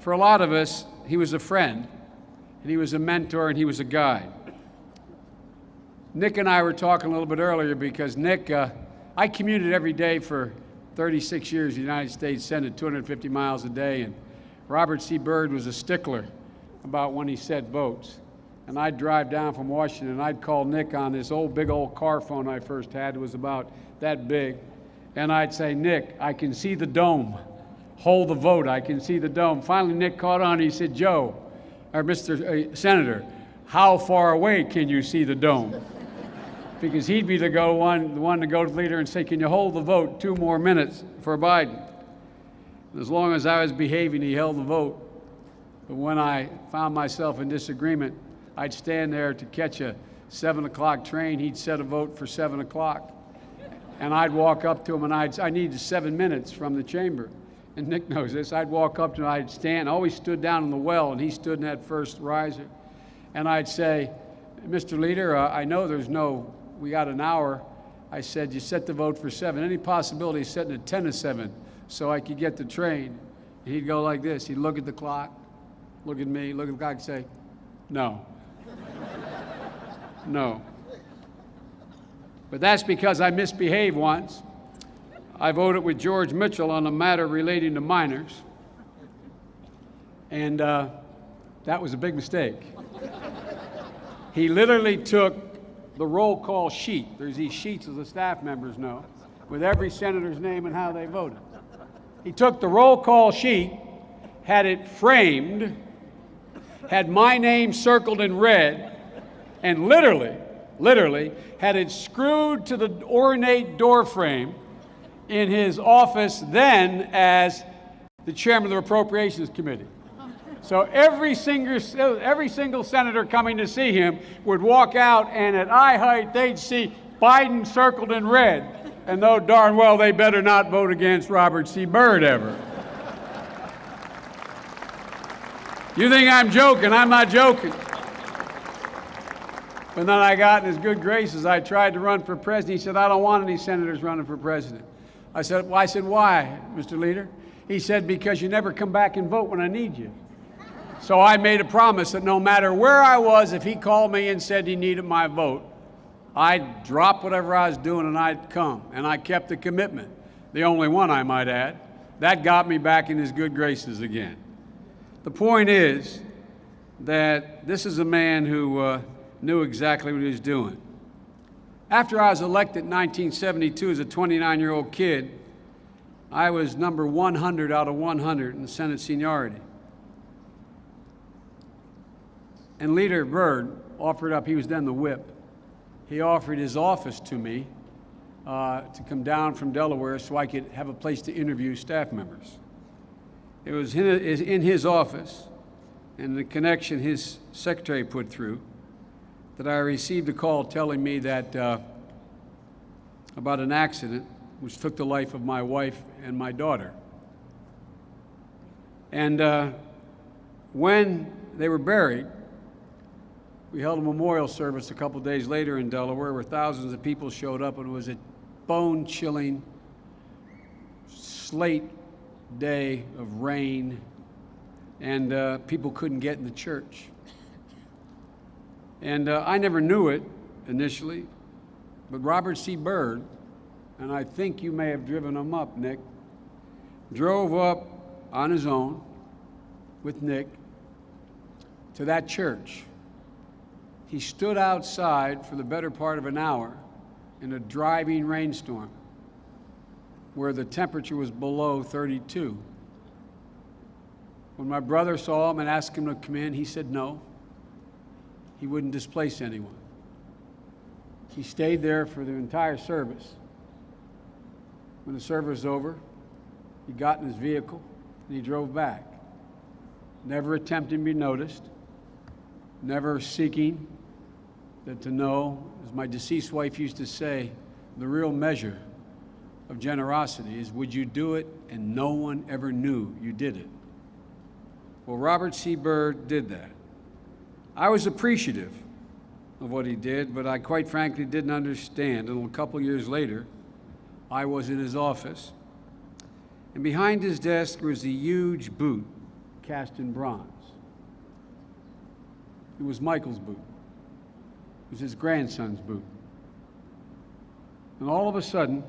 for a lot of us, he was a friend, and he was a mentor, and he was a guide. Nick and I were talking a little bit earlier because Nick, I commuted every day for 36 years in the United States Senate, 250 miles a day, and Robert C. Byrd was a stickler about when he set votes. And I'd drive down from Washington, and I'd call Nick on this big old car phone I first had. It was about that big. And I'd say, Nick, I can see the dome. Hold the vote, I can see the dome. Finally, Nick caught on, and he said, Joe, or Mr. Senator, how far away can you see the dome? Because he'd be the one to go to the leader and say, can you hold the vote 2 more minutes for Biden? And as long as I was behaving, he held the vote. But when I found myself in disagreement, I'd stand there to catch a 7 o'clock train. He'd set a vote for 7 o'clock. And I'd walk up to him, and I needed 7 minutes from the chamber. And Nick knows this. I'd walk up to him, I'd stand, I always stood down in the well, and he stood in that first riser. And I'd say, Mr. Leader, I know we got an hour. I said, you set the vote for 7. Any possibility of setting it 10 to 7 so I could get the train? And he'd go like this. He'd look at the clock, look at me, look at the clock, and say, no. No. But that's because I misbehaved once. I voted with George Mitchell on a matter relating to minors, and that was a big mistake. He literally took the roll call sheet. There's these sheets, as the staff members know, with every senator's name and how they voted. He took the roll call sheet, had it framed, had my name circled in red, and literally had it screwed to the ornate door frame in his office then as the chairman of the Appropriations Committee. So every single senator coming to see him would walk out, and at eye height they'd see Biden circled in red, and know darn well they better not vote against Robert C. Byrd ever. You think I'm joking? I'm not joking. But then I got in his good graces. I tried to run for president. He said, I don't want any senators running for president. I said, why, Mr. Leader? He said, because you never come back and vote when I need you. So I made a promise that no matter where I was, if he called me and said he needed my vote, I'd drop whatever I was doing and I'd come. And I kept the commitment, the only one I might add. That got me back in his good graces again. The point is that this is a man who knew exactly what he was doing. After I was elected in 1972 as a 29-year-old kid, I was number 100 out of 100 in the Senate seniority. And Leader Byrd offered up, he was then the whip, he offered his office to me to come down from Delaware so I could have a place to interview staff members. It was in his office and the connection his secretary put through, that I received a call telling me that about an accident which took the life of my wife and my daughter. And when they were buried, we held a memorial service a couple days later in Delaware where thousands of people showed up, and it was a bone-chilling slate day of rain, and people couldn't get in the church. And I never knew it initially, but Robert C. Byrd, and I think you may have driven him up, Nick, drove up on his own with Nick to that church. He stood outside for the better part of an hour in a driving rainstorm where the temperature was below 32. When my brother saw him and asked him to come in, he said no. He wouldn't displace anyone. He stayed there for the entire service. When the service was over, he got in his vehicle and he drove back, never attempting to be noticed, never seeking to know, as my deceased wife used to say, the real measure of generosity is, would you do it and no one ever knew you did it? Well, Robert C. Byrd did that. I was appreciative of what he did, but I quite frankly didn't understand until a couple years later. I was in his office, and behind his desk was a huge boot cast in bronze. It was Michael's boot. It was his grandson's boot. And all of a sudden,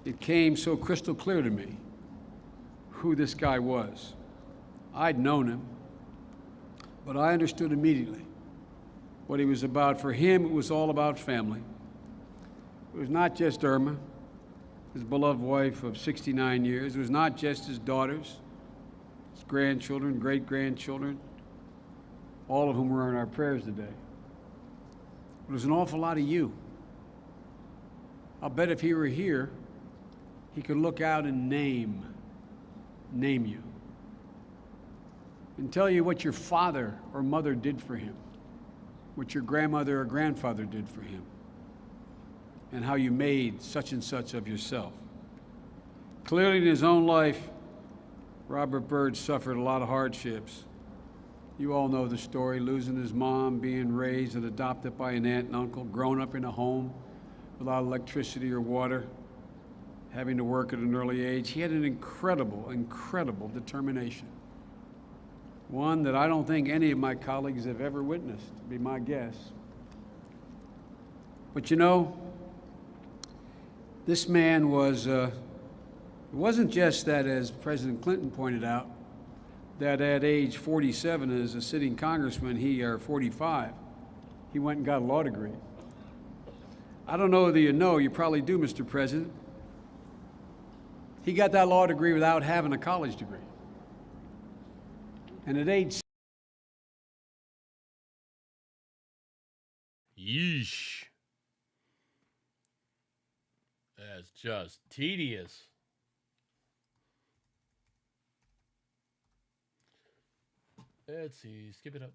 it came so crystal clear to me who this guy was. I'd known him, but I understood immediately what he was about. For him, it was all about family. It was not just Irma, his beloved wife of 69 years. It was not just his daughters, his grandchildren, great-grandchildren, all of whom were in our prayers today. It was an awful lot of you. I'll bet if he were here, he could look out and name you, and tell you what your father or mother did for him, what your grandmother or grandfather did for him, and how you made such and such of yourself. Clearly, in his own life, Robert Byrd suffered a lot of hardships. You all know the story, losing his mom, being raised and adopted by an aunt and uncle, grown up in a home without electricity or water, having to work at an early age. He had an incredible, incredible determination. One that I don't think any of my colleagues have ever witnessed, to be my guess. But you know, this man was, it wasn't just that, as President Clinton pointed out, that at age 47 as a sitting congressman, or 45, he went and got a law degree. I don't know whether you know, you probably do, Mr. President. He got that law degree without having a college degree. And at age... Yeesh. That's just tedious. Let's see. Skip it up.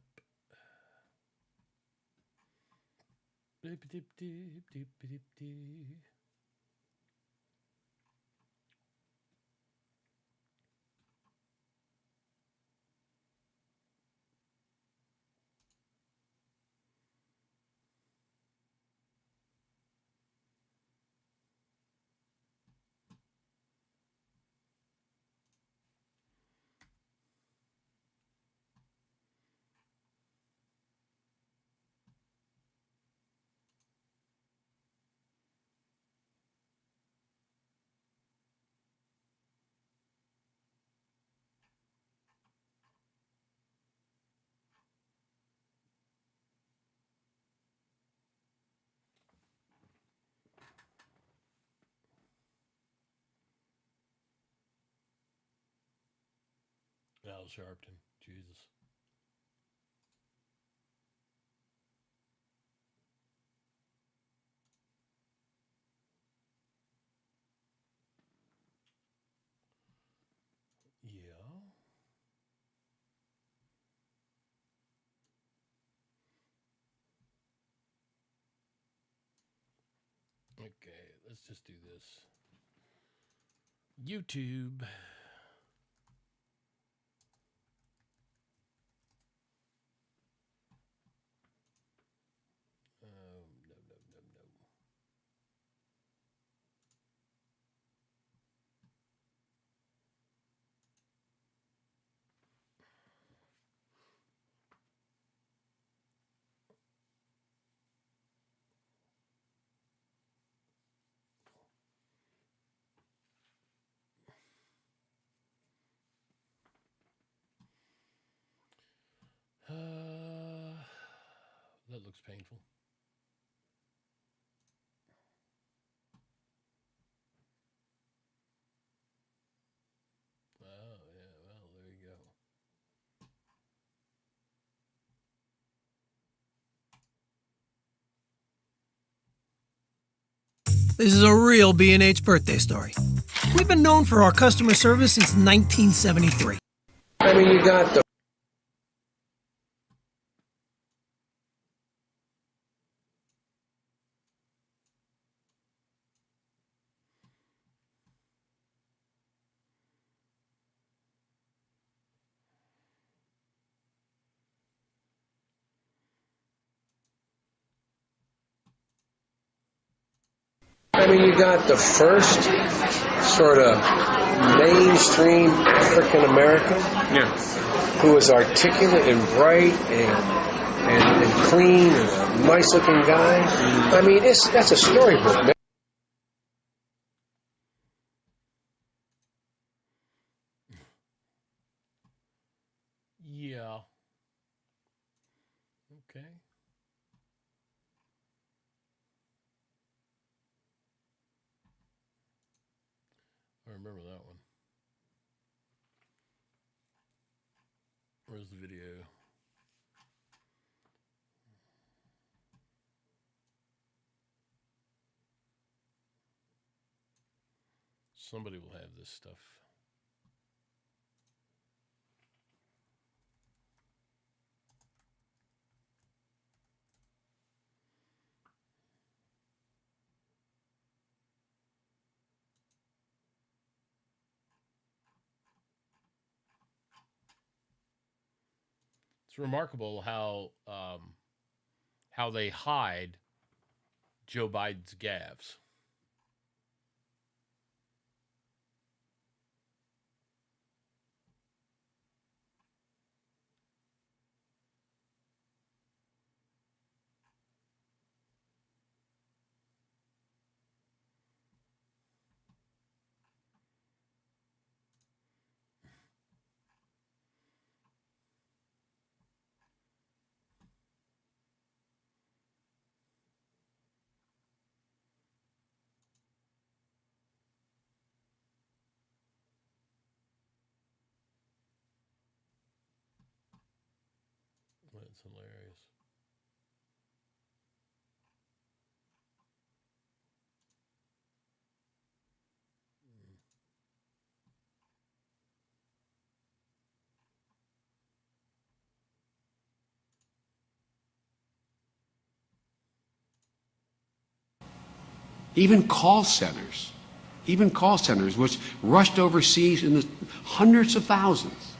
Dip, dip, dip, dip, dip, dip. Al Sharpton, Jesus. Yeah. let's just do this. YouTube. No. That looks painful. Oh, yeah, well, there you go. This is a real B&H birthday story. We've been known for our customer service since 1973. I mean, you got the first sort of mainstream African American who was articulate and bright and clean and a nice looking guy. I mean, that's a storybook, man. Yeah. Okay. I remember that one. Where's the video? Somebody will have this stuff. It's remarkable how they hide Joe Biden's gaffes. That's hilarious. Even call centers, which rushed overseas in the hundreds of thousands.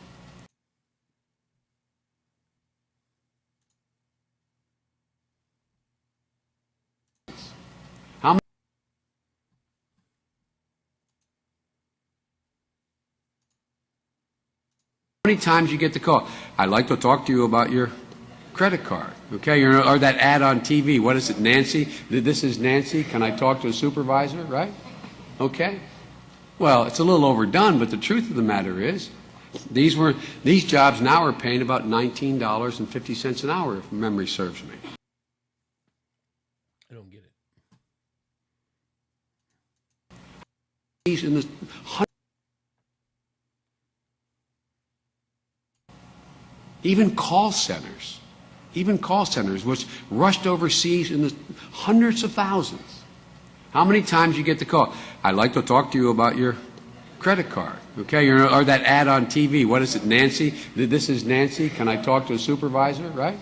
How many times you get the call? I'd like to talk to you about your credit card, okay? Or that ad on TV. What is it, Nancy? This is Nancy. Can I talk to a supervisor, right? Okay. Well, it's a little overdone, but the truth of the matter is, these jobs now are paying about $19.50 an hour, if memory serves me. I don't get it. In the even call centers, which rushed overseas in the hundreds of thousands. How many times you get the call? I'd like to talk to you about your credit card, okay? Or that ad on TV. What is it, Nancy? This is Nancy. Can I talk to a supervisor, right?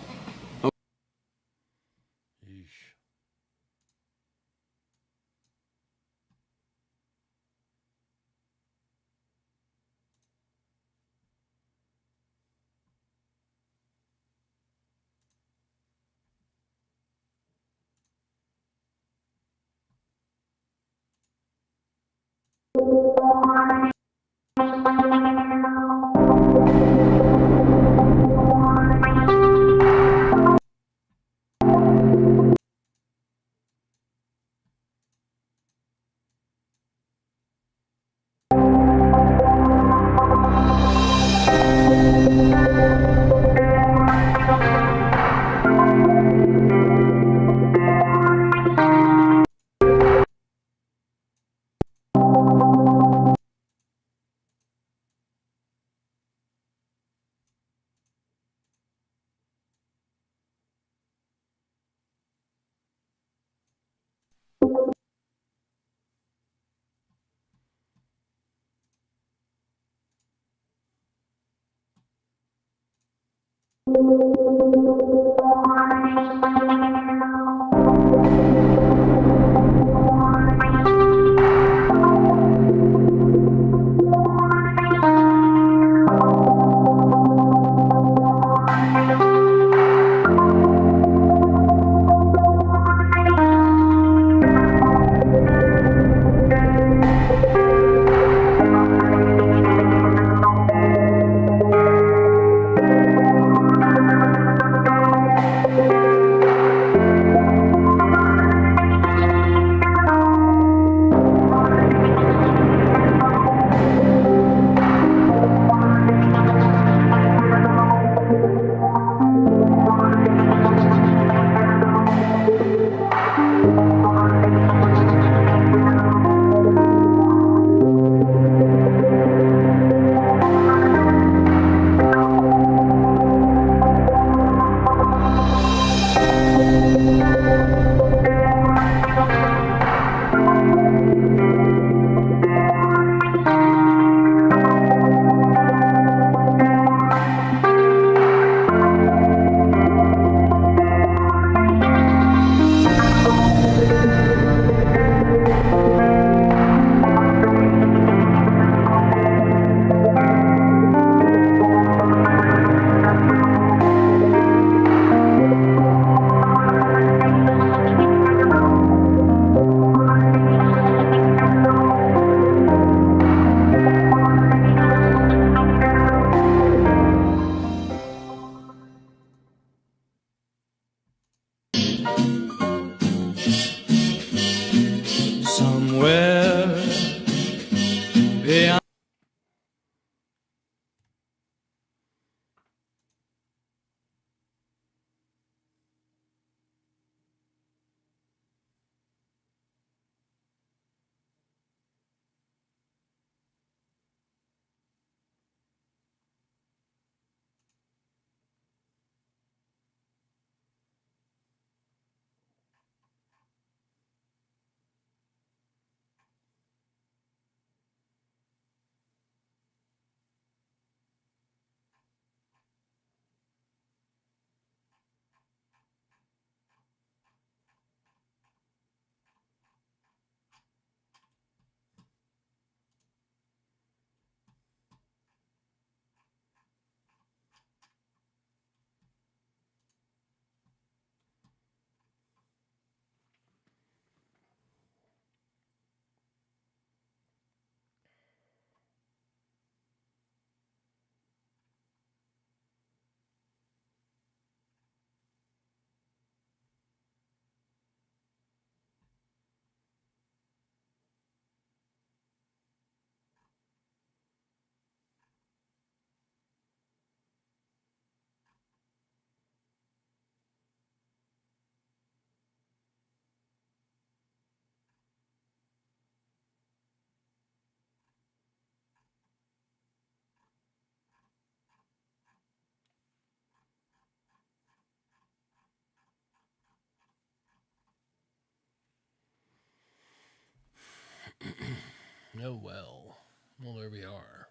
Oh, well. Well, there we are.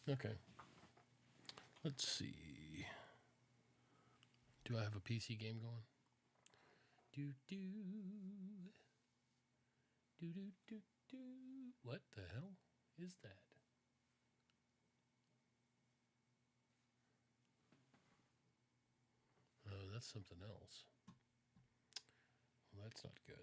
Okay. Let's see. Do I have a PC game going? Do, do. Do, do, do, do. What the hell is that? Oh, that's something else. Well, that's not good.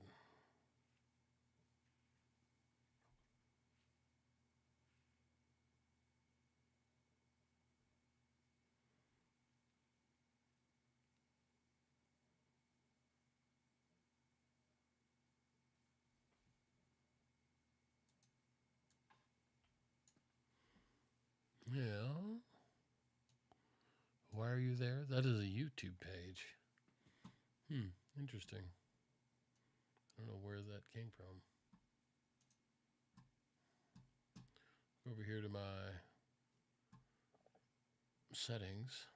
Why are you there? That is a YouTube page. Interesting. I don't know where that came from. Over here to my settings.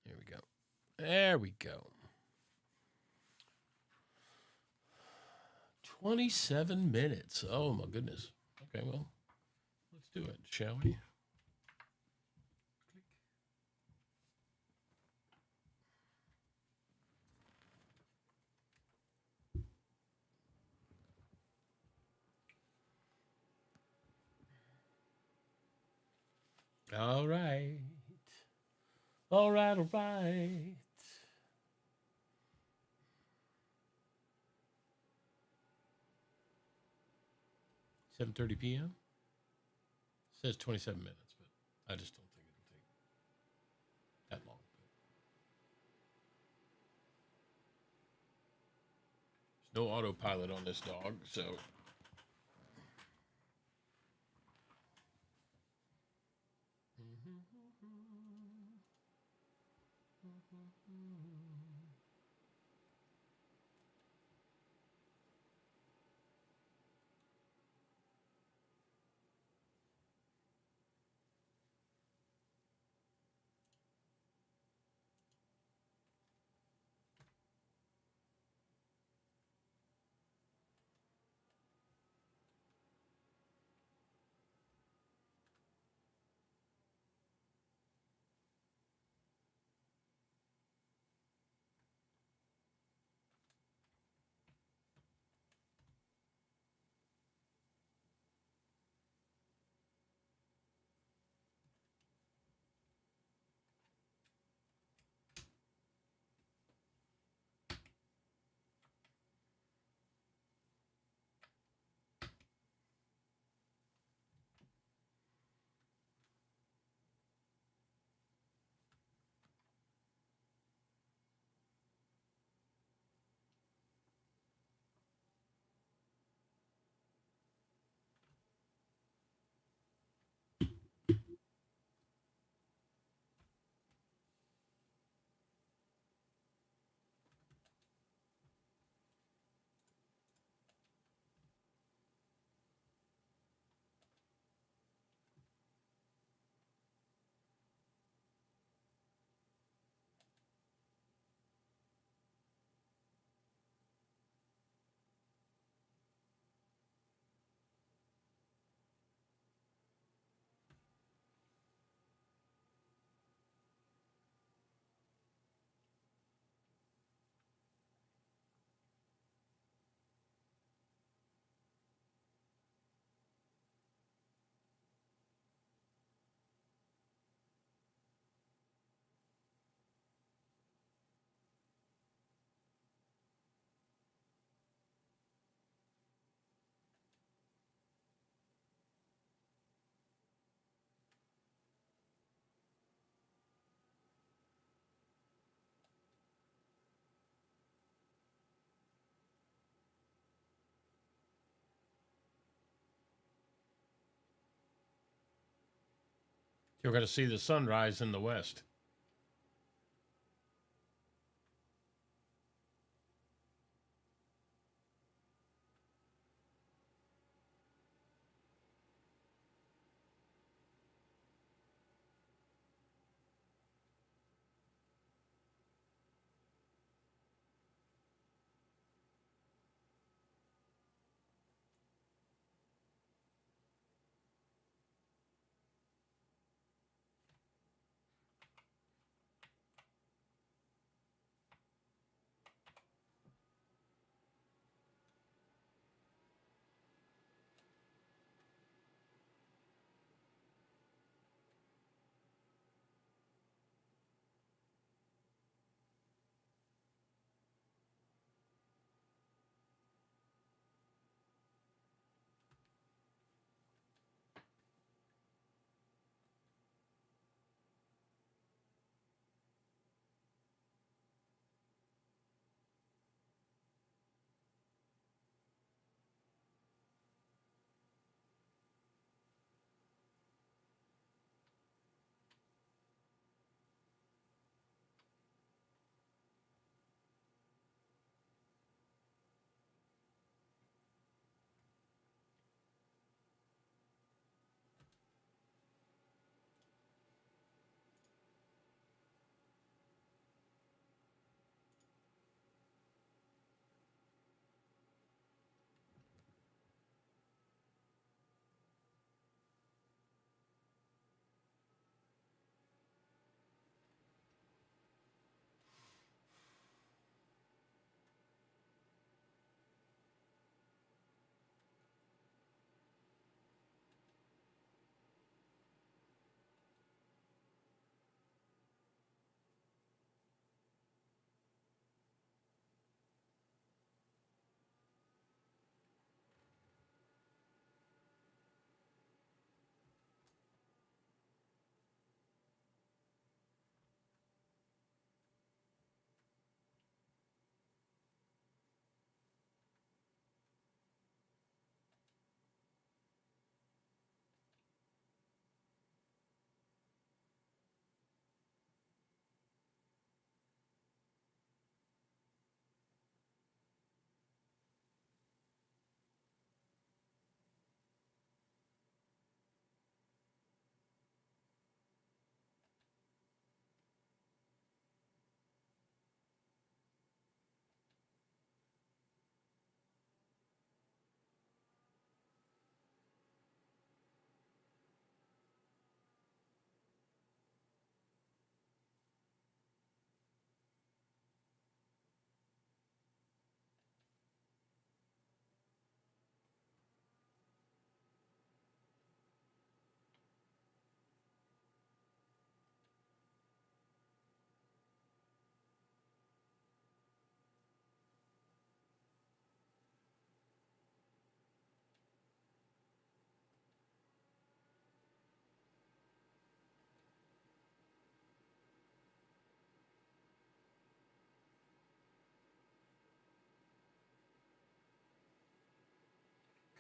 There we go. There we go. 27 minutes. Oh, my goodness. Okay, well, let's do it, shall we? All right. All right, all right. 7:30 p.m. Says 27 minutes, but I just don't think it'll take that long. There's no autopilot on this dog, so. You're going to see the sunrise in the west.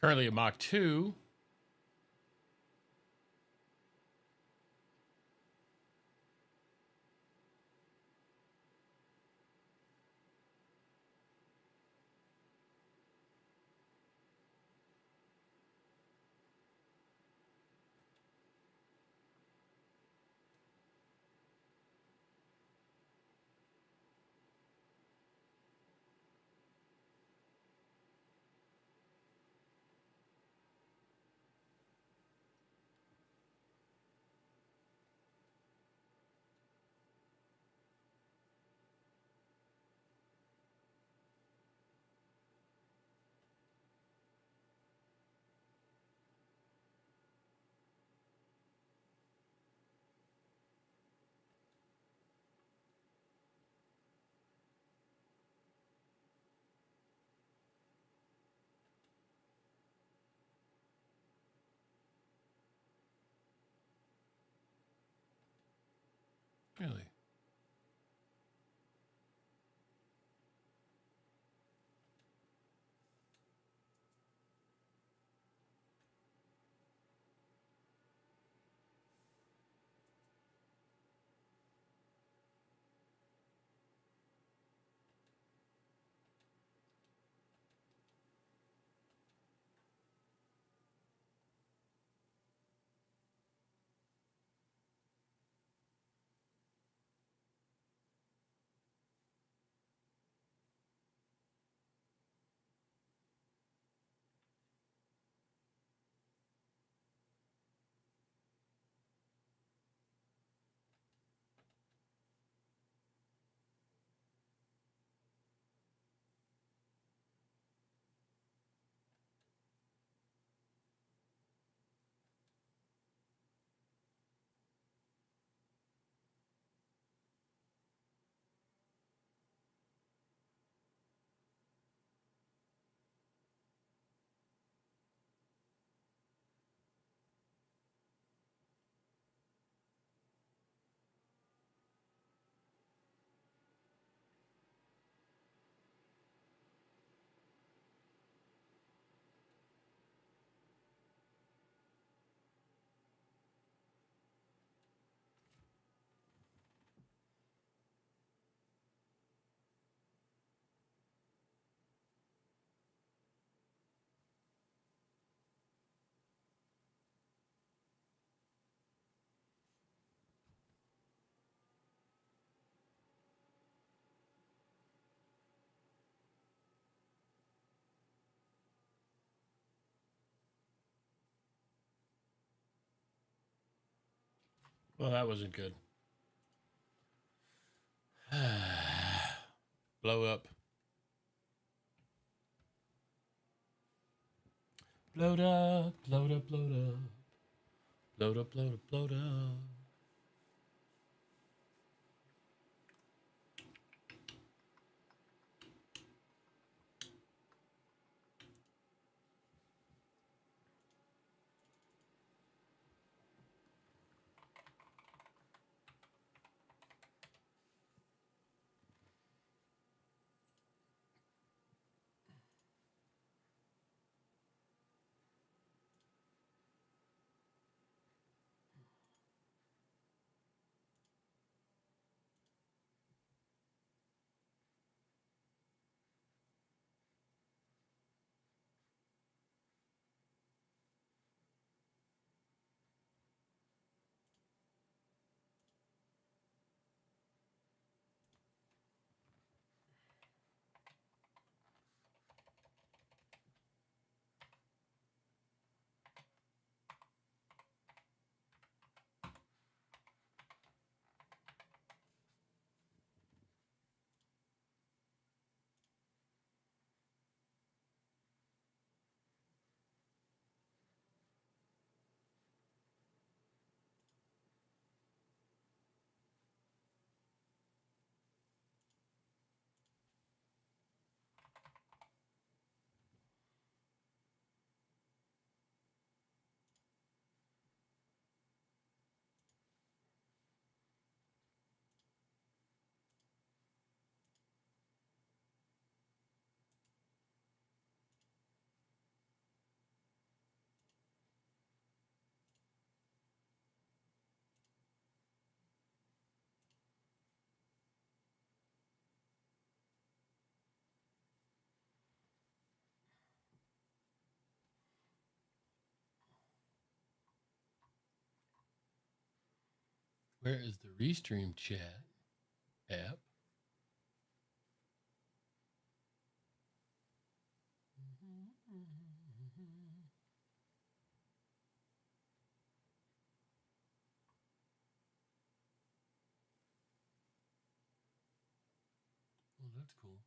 Currently at Mach 2. Really? Well, that wasn't good. Blow up. Blowed up, blowed up, blowed up. Blowed up, blowed up, blowed up. Where is the Restream chat app? Oh, that's cool.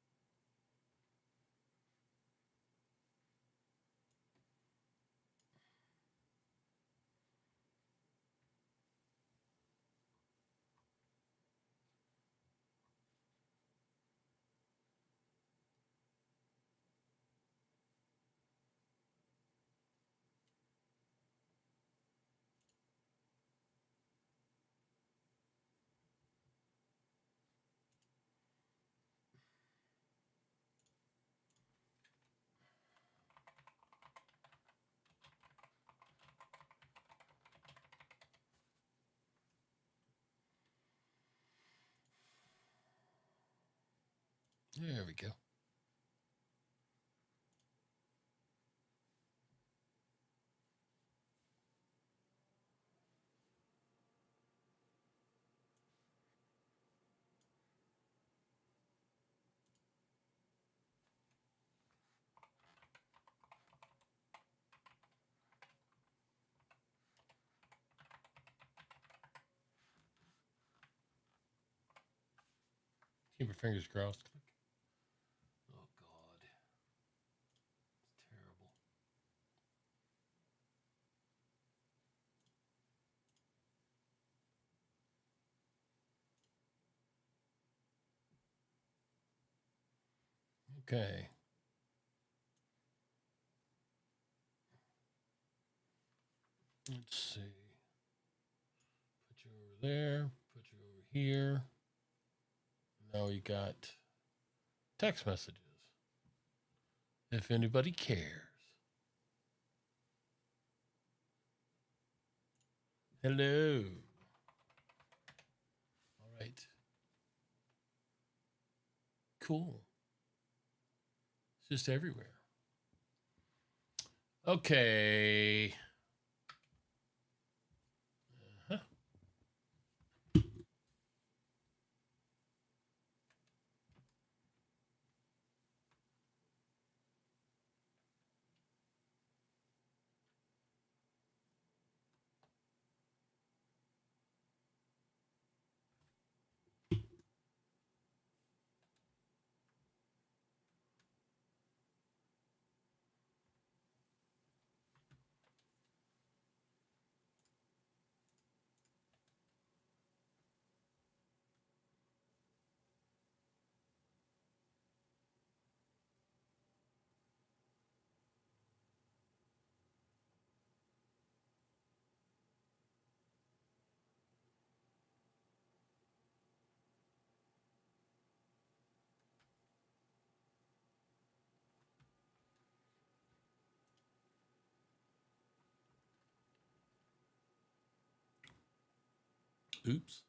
There we go. Keep your fingers crossed. Click. Oh, God. It's terrible. Okay. Let's see. Put you over there. Put you over here. Now we got text messages. If anybody cares. Hello. All right. Cool. It's just everywhere. Okay. Uh-huh. Oops.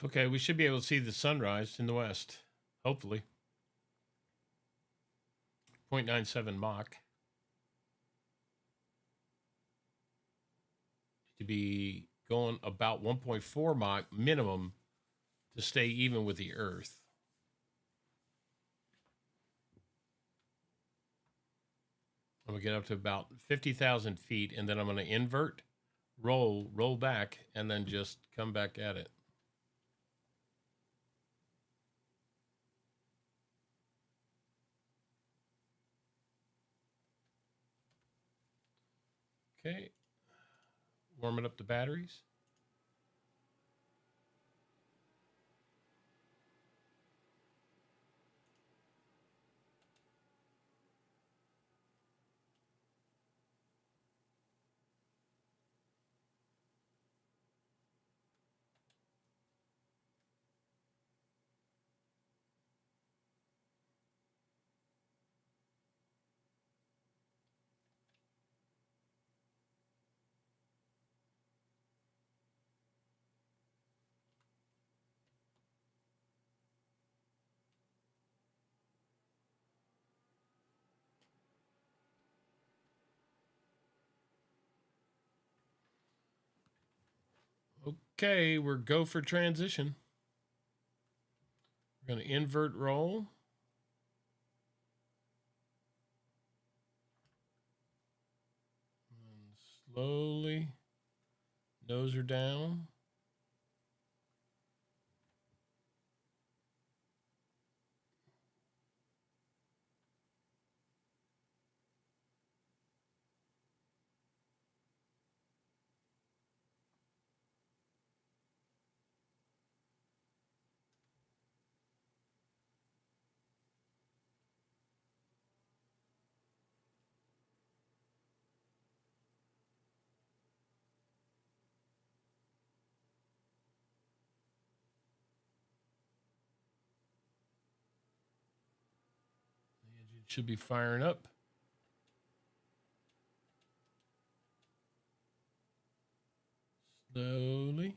Okay, we should be able to see the sunrise in the west, hopefully. 0.97 Mach. To be going about 1.4 Mach minimum to stay even with the Earth. I'm going to get up to about 50,000 feet, and then I'm going to invert, roll back, and then just come back at it. Okay. Warming up the batteries. Okay, we're go for transition. We're going to invert roll. And slowly nose her down. The engine should be firing up. Slowly.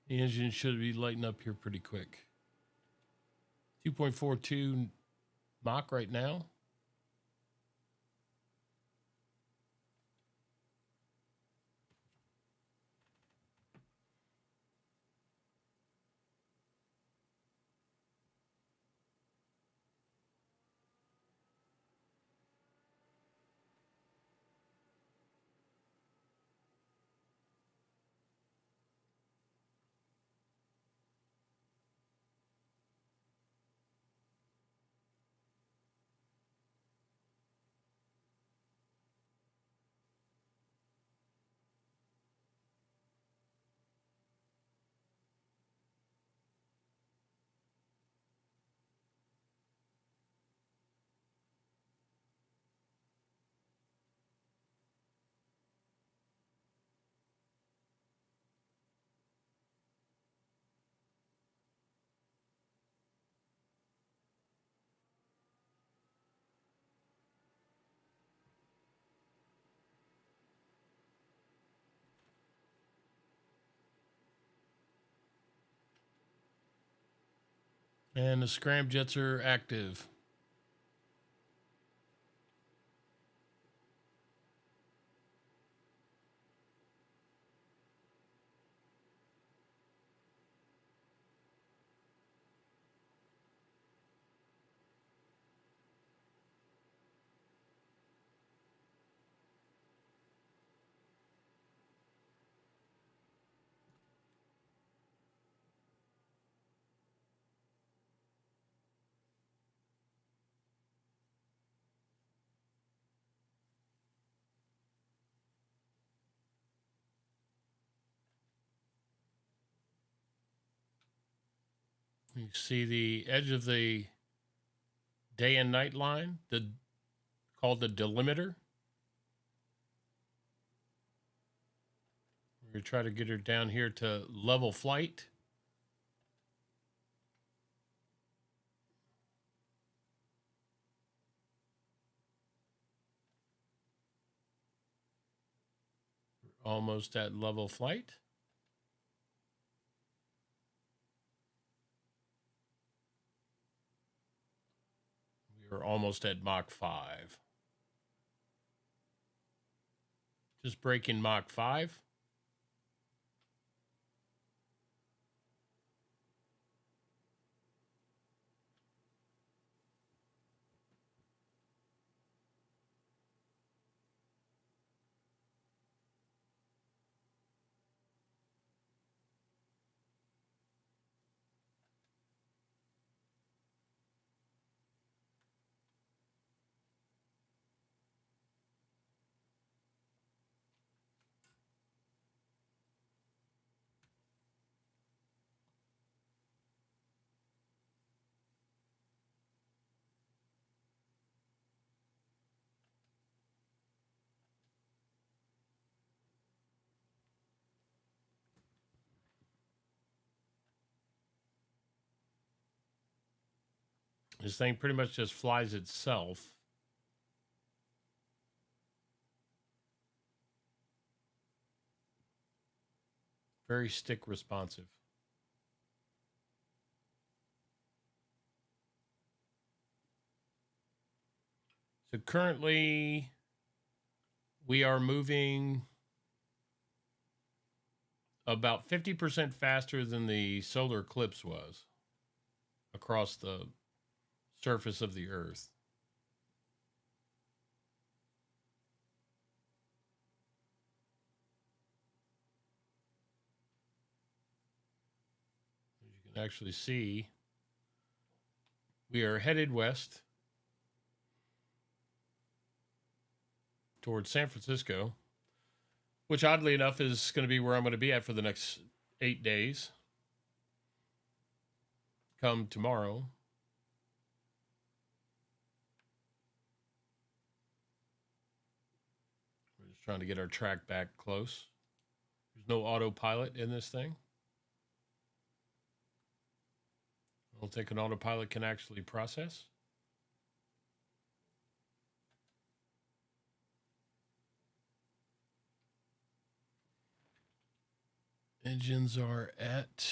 The engine should be lighting up here pretty quick. 2.42 Mach right now. And the scramjets are active. You see the edge of the day and night line, called the delimiter. We're going to try to get her down here to level flight. We're almost at level flight. We're almost at Mach 5. Just breaking Mach 5. This thing pretty much just flies itself. Very stick responsive. So currently we are moving about 50% faster than the solar eclipse was across the surface of the Earth. As you can actually see, we are headed west towards San Francisco, which oddly enough is going to be where I'm going to be at for the next 8 days. Come tomorrow. We're just trying to get our track back close. There's no autopilot in this thing. I don't think an autopilot can actually process. Engines are at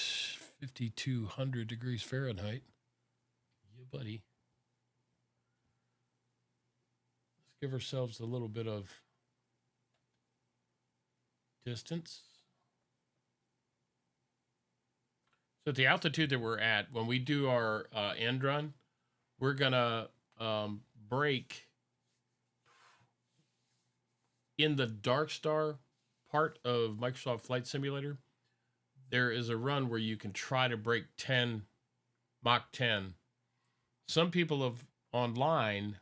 5,200 degrees Fahrenheit. Yeah, buddy. Let's give ourselves a little bit of distance. So at the altitude that we're at, when we do our end run, we're going to brake in the Dark Star part of Microsoft Flight Simulator. There is a run where you can try to break Mach 10. Some people online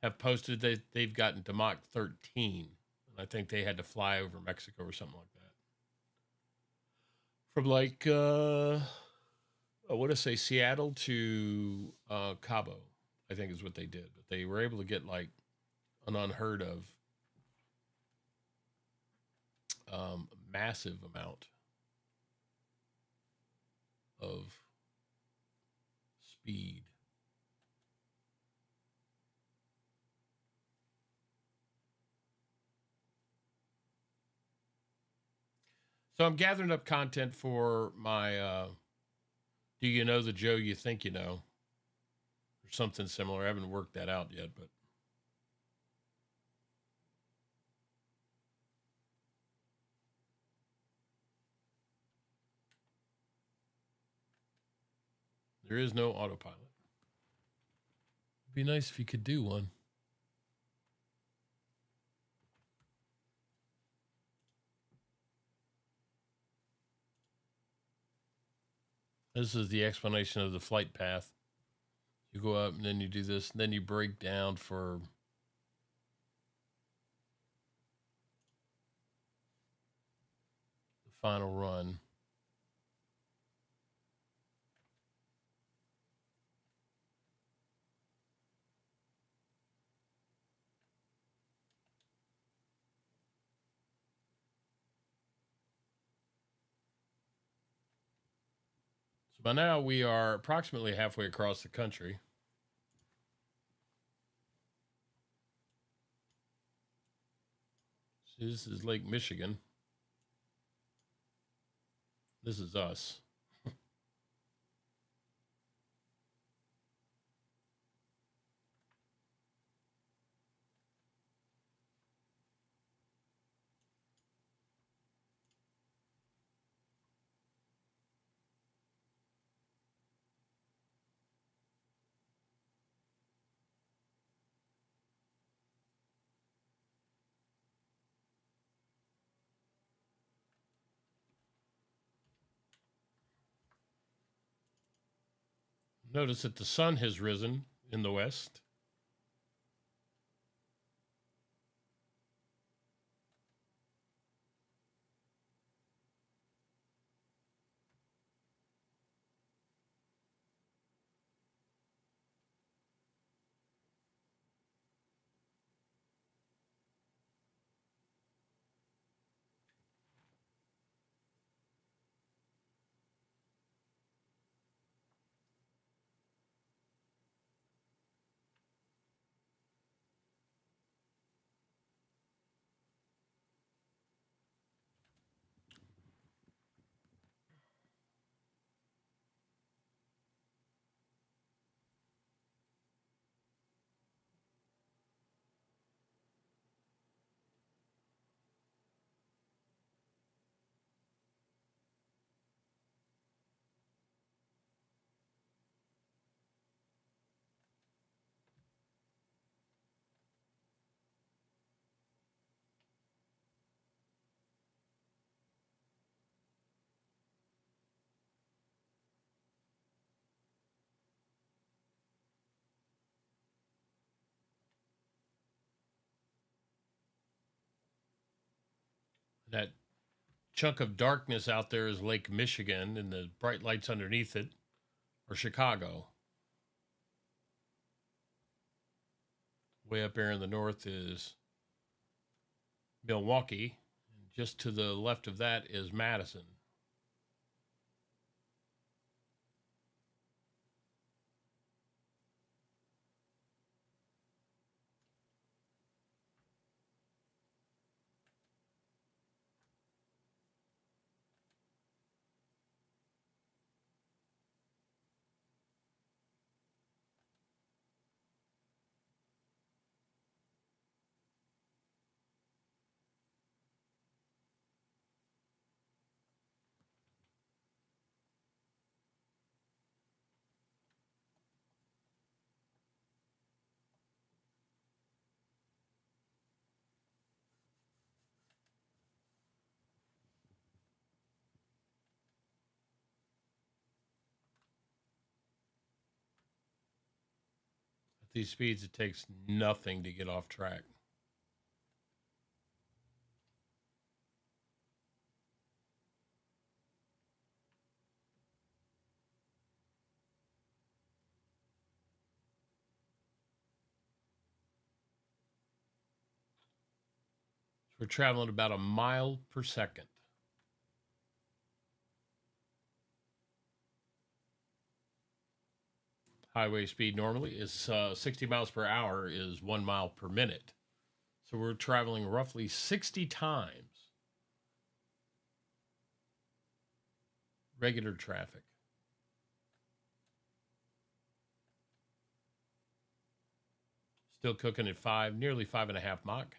have posted that they've gotten to Mach 13. I think they had to fly over Mexico or something like that. From like, I want to say Seattle to Cabo, I think is what they did. But they were able to get like an unheard of massive amount of speed. So I'm gathering up content for my Do you know the Joe you think you know? Or something similar. I haven't worked that out yet, but. There is no autopilot. It'd be nice if you could do one. This is the explanation of the flight path. You go up and then you do this, and then you break down for the final run. So by now we are approximately halfway across the country. See, this is Lake Michigan. This is us. Notice that the sun has risen in the west. That chunk of darkness out there is Lake Michigan, and the bright lights underneath it are Chicago. Way up there in the north is Milwaukee. And just to the left of that is Madison. At these speeds, it takes nothing to get off track. We're traveling about a mile per second. Highway speed normally is 60 miles per hour is 1 mile per minute. So we're traveling roughly 60 times regular traffic. Still cooking at 5, nearly 5.5 Mach.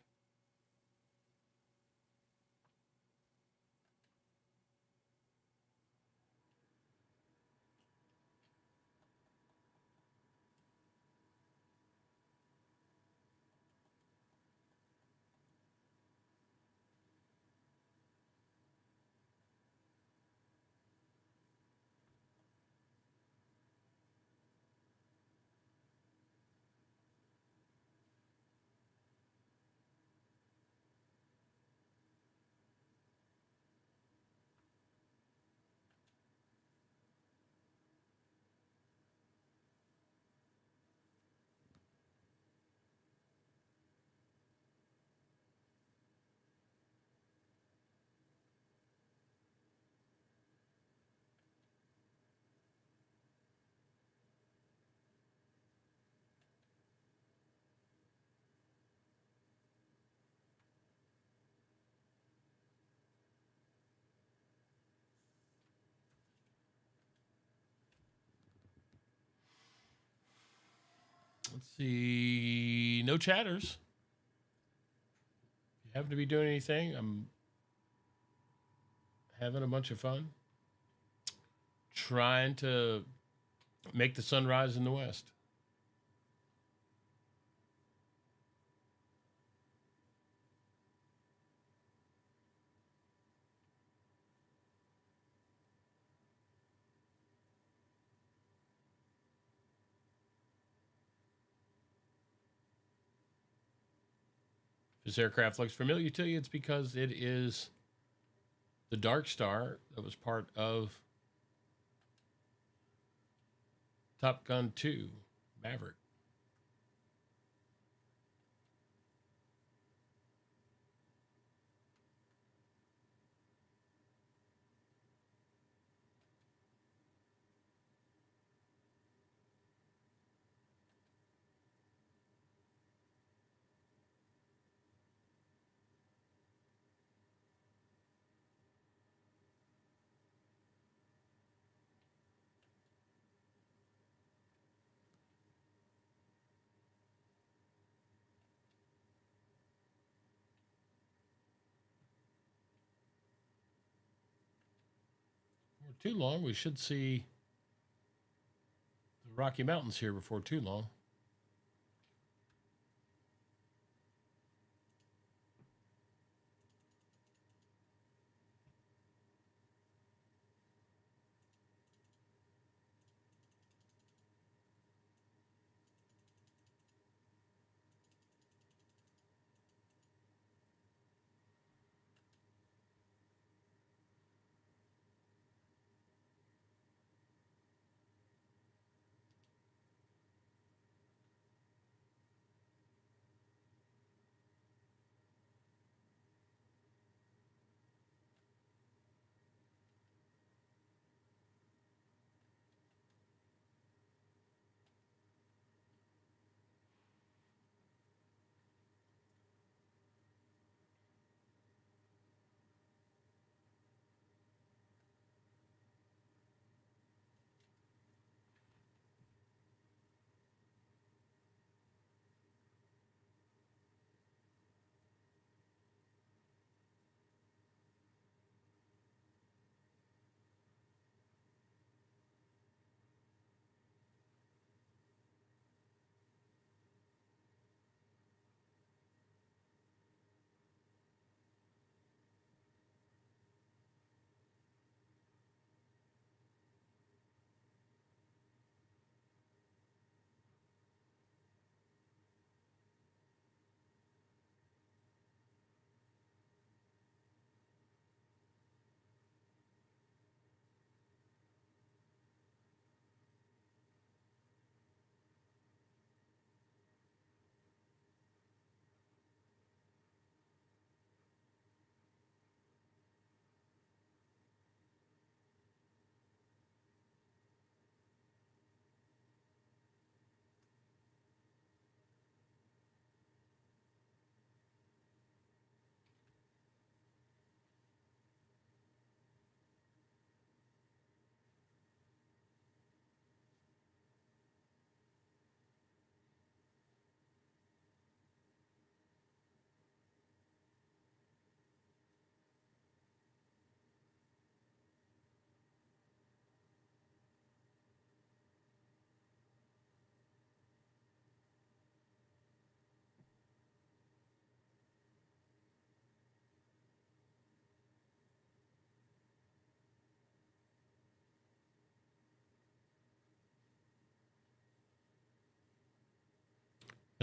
Let's see. No chatters. If you happen to be doing anything, I'm having a bunch of fun. Trying to make the sun rise in the west. If this aircraft looks familiar to you, it's because it is the Dark Star that was part of Top Gun 2, Maverick. For too long, we should see the Rocky Mountains here before too long.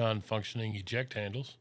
non-functioning eject handles.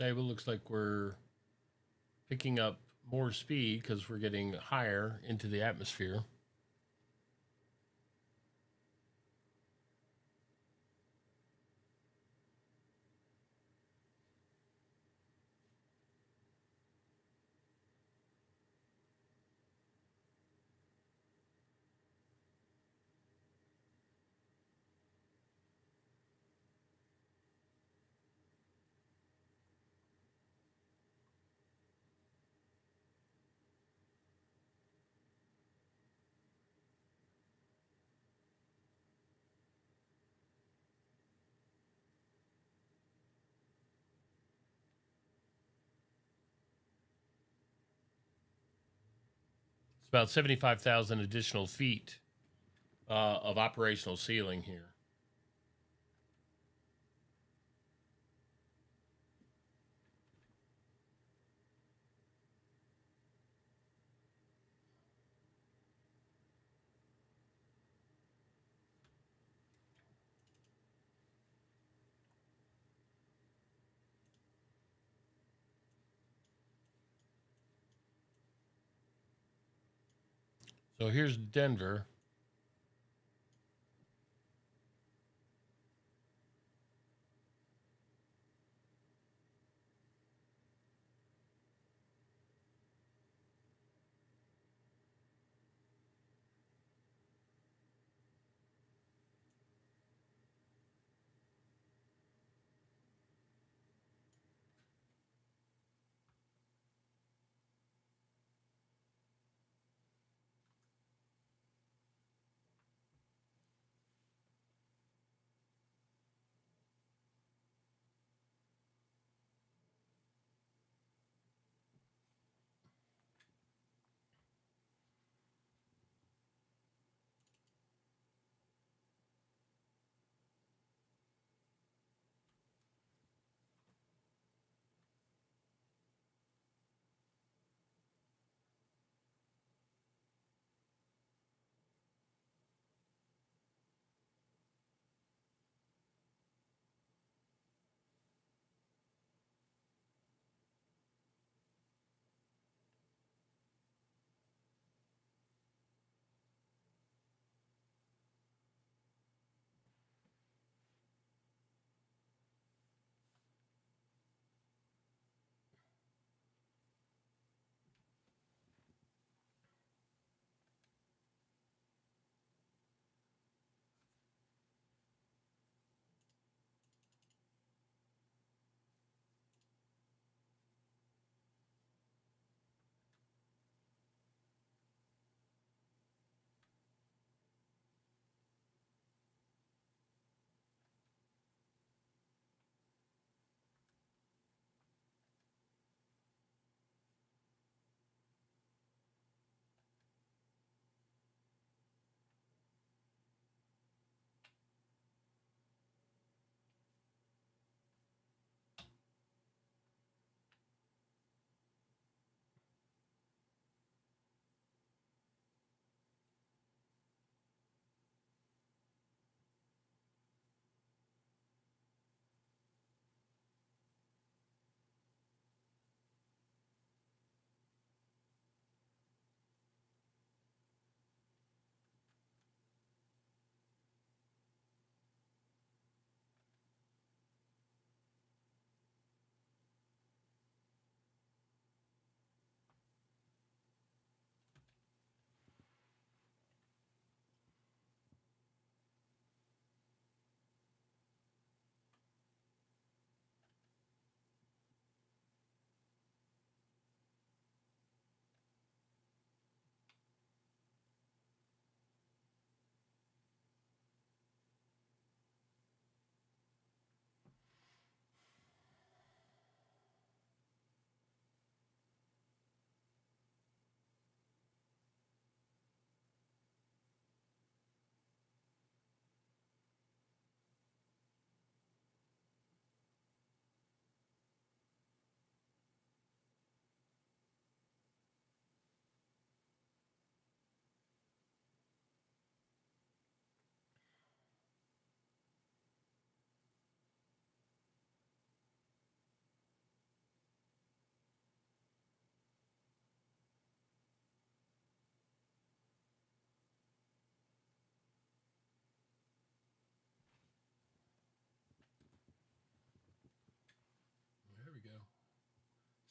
Stable. Looks like we're picking up more speed because we're getting higher into the atmosphere. About 75,000 additional feet of operational ceiling here. So here's Denver.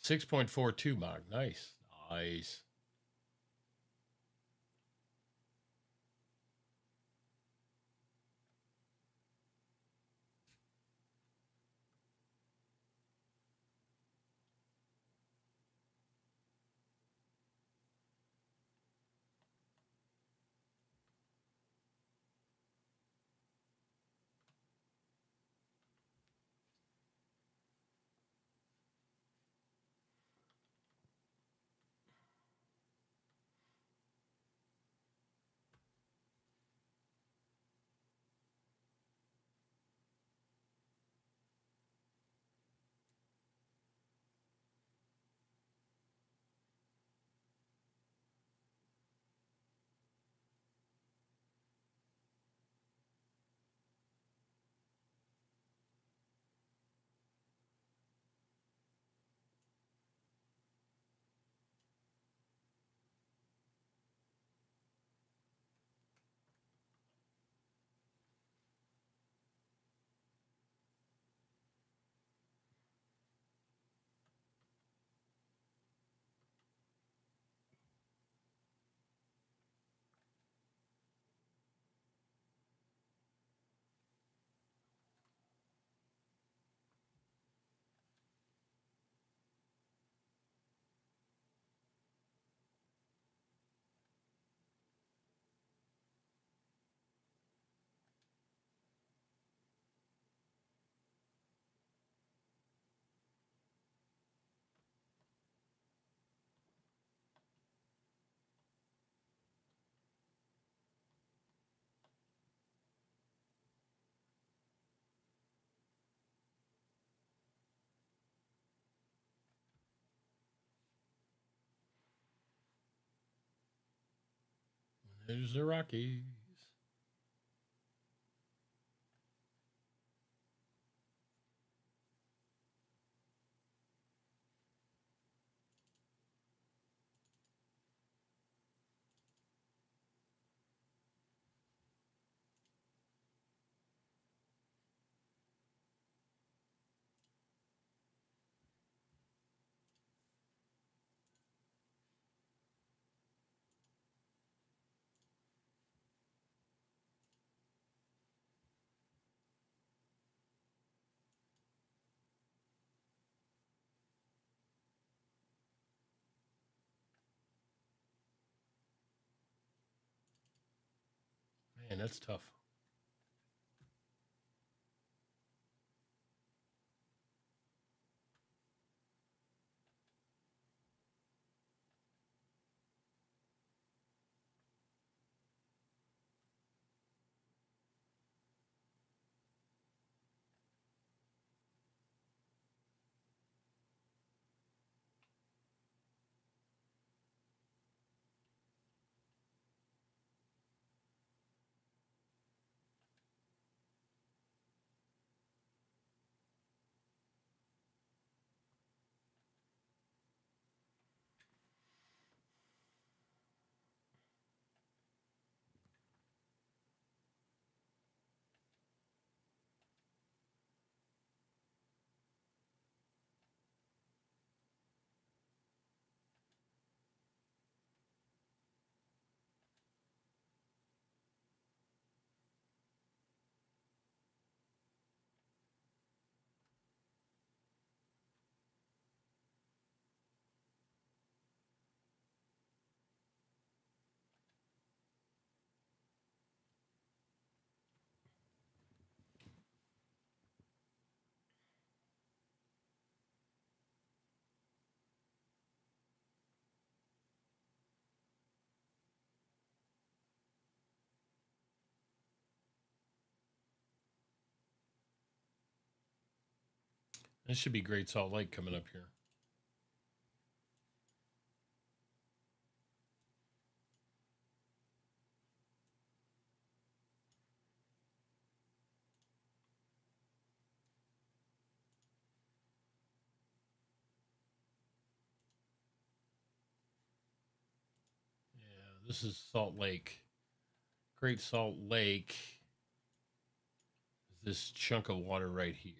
6.42 Mach. Nice. Nice. There's the Rockies. Man, that's tough. This should be Great Salt Lake coming up here. Yeah, this is Salt Lake. Great Salt Lake is this chunk of water right here.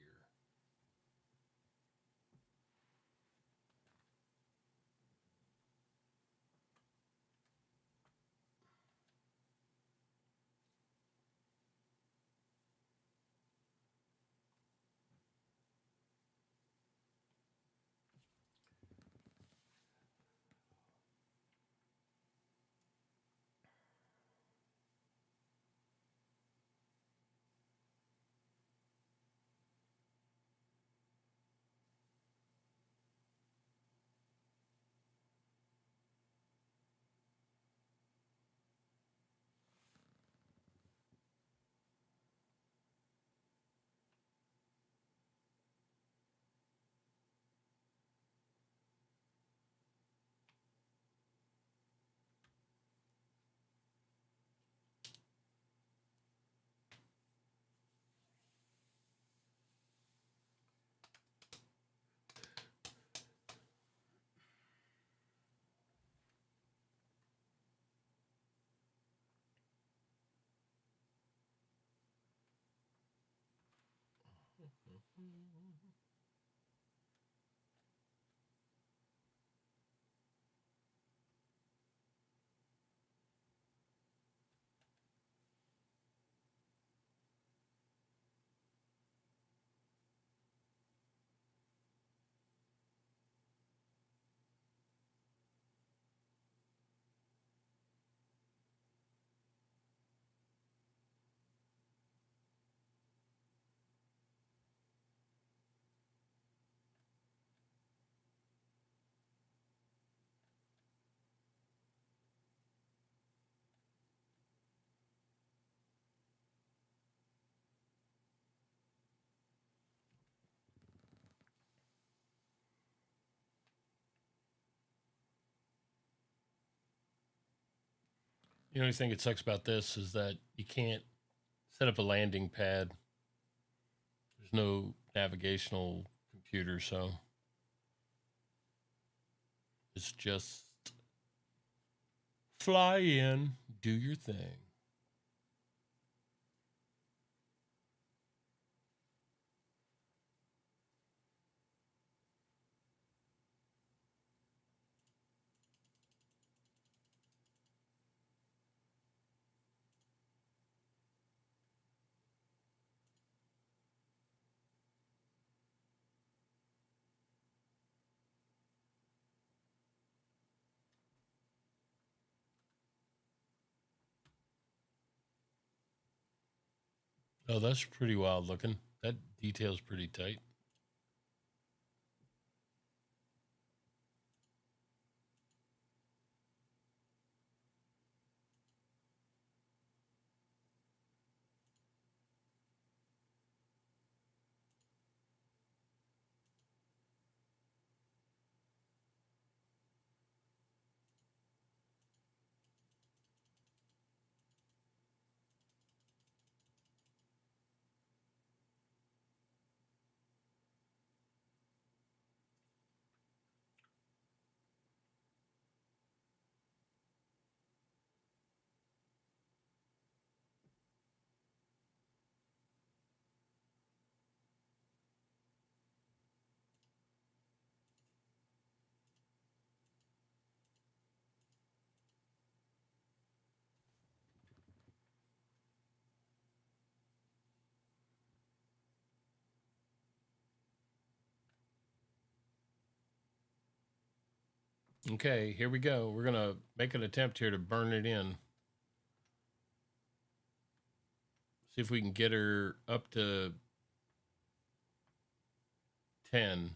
The only thing that sucks about this is that you can't set up a landing pad. There's no navigational computer, so it's just fly in, do your thing. Oh, that's pretty wild looking. That detail's pretty tight. Okay, here we go. We're going to make an attempt here to burn it in. See if we can get her up to 10.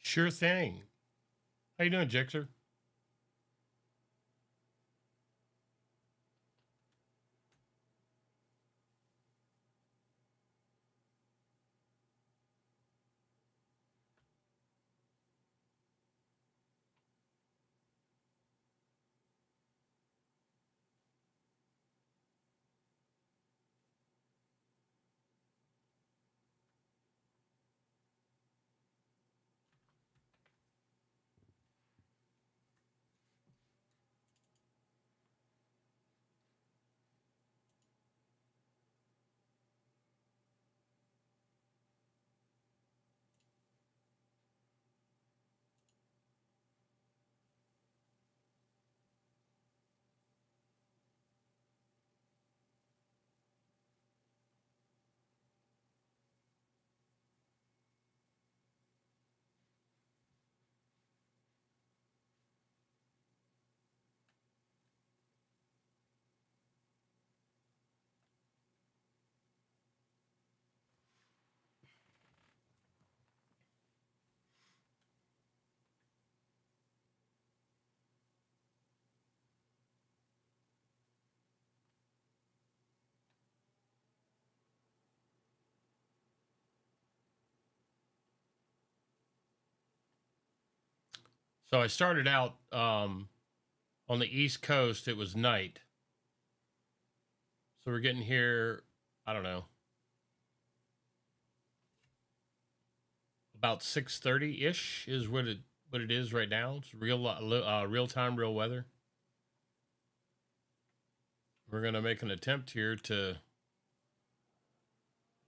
Sure thing. How you doing, Jixer? So I started out on the East Coast. It was night. So we're getting here, I don't know, about 6:30-ish is what it is right now. It's real time, real weather. We're going to make an attempt here to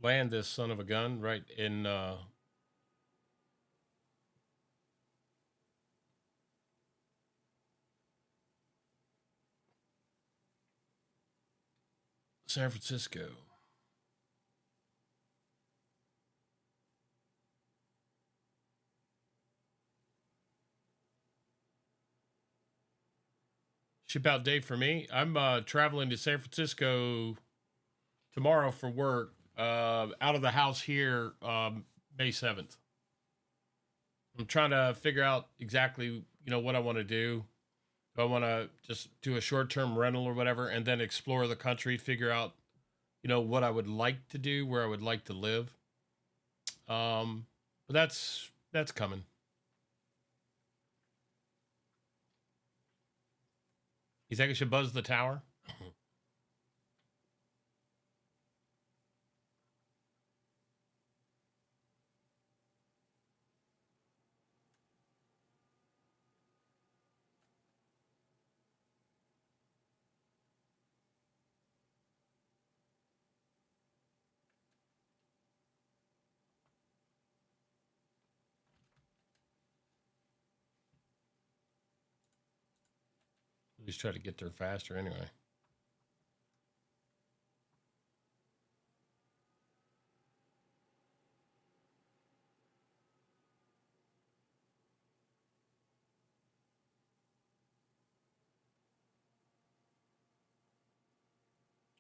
land this son of a gun right in San Francisco. Ship out day for me. I'm traveling to San Francisco tomorrow for work. Out of the house here May 7th. I'm trying to figure out exactly, what I want to do. Do I want to just do a short-term rental or whatever and then explore the country, figure out, what I would like to do, where I would like to live. But that's coming. You think I should buzz the tower? At least try to get there faster anyway.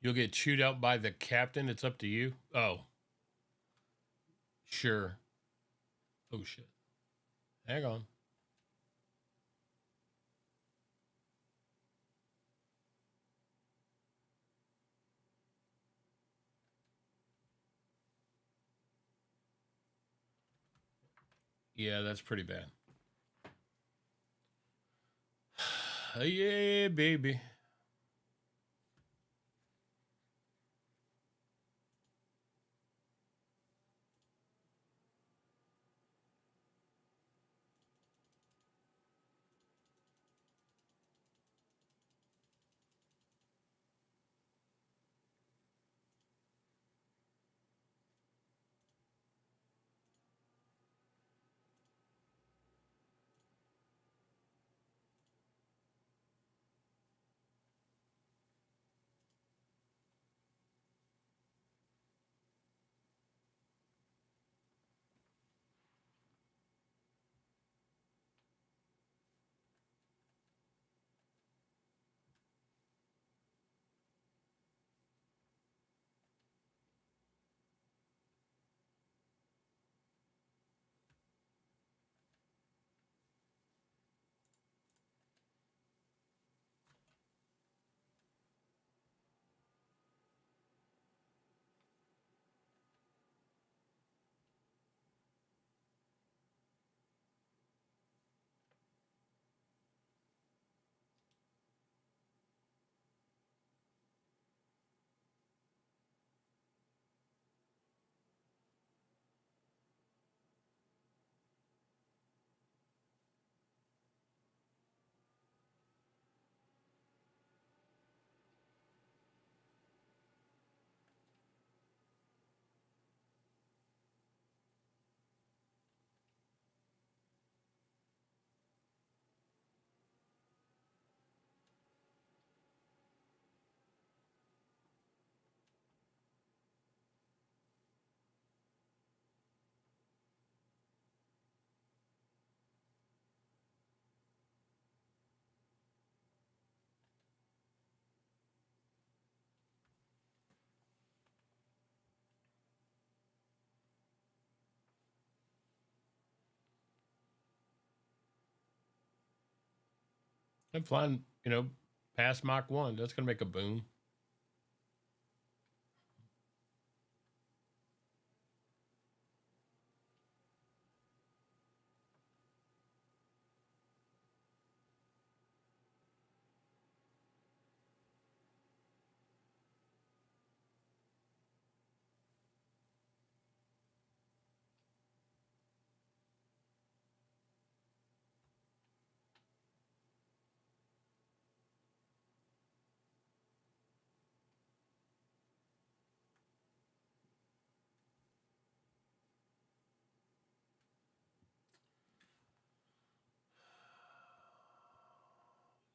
You'll get chewed out by the captain. It's up to you. Oh. Sure. Oh, shit. Hang on. Yeah, that's pretty bad. Yeah, baby. I'm flying, past Mach 1. That's going to make a boom.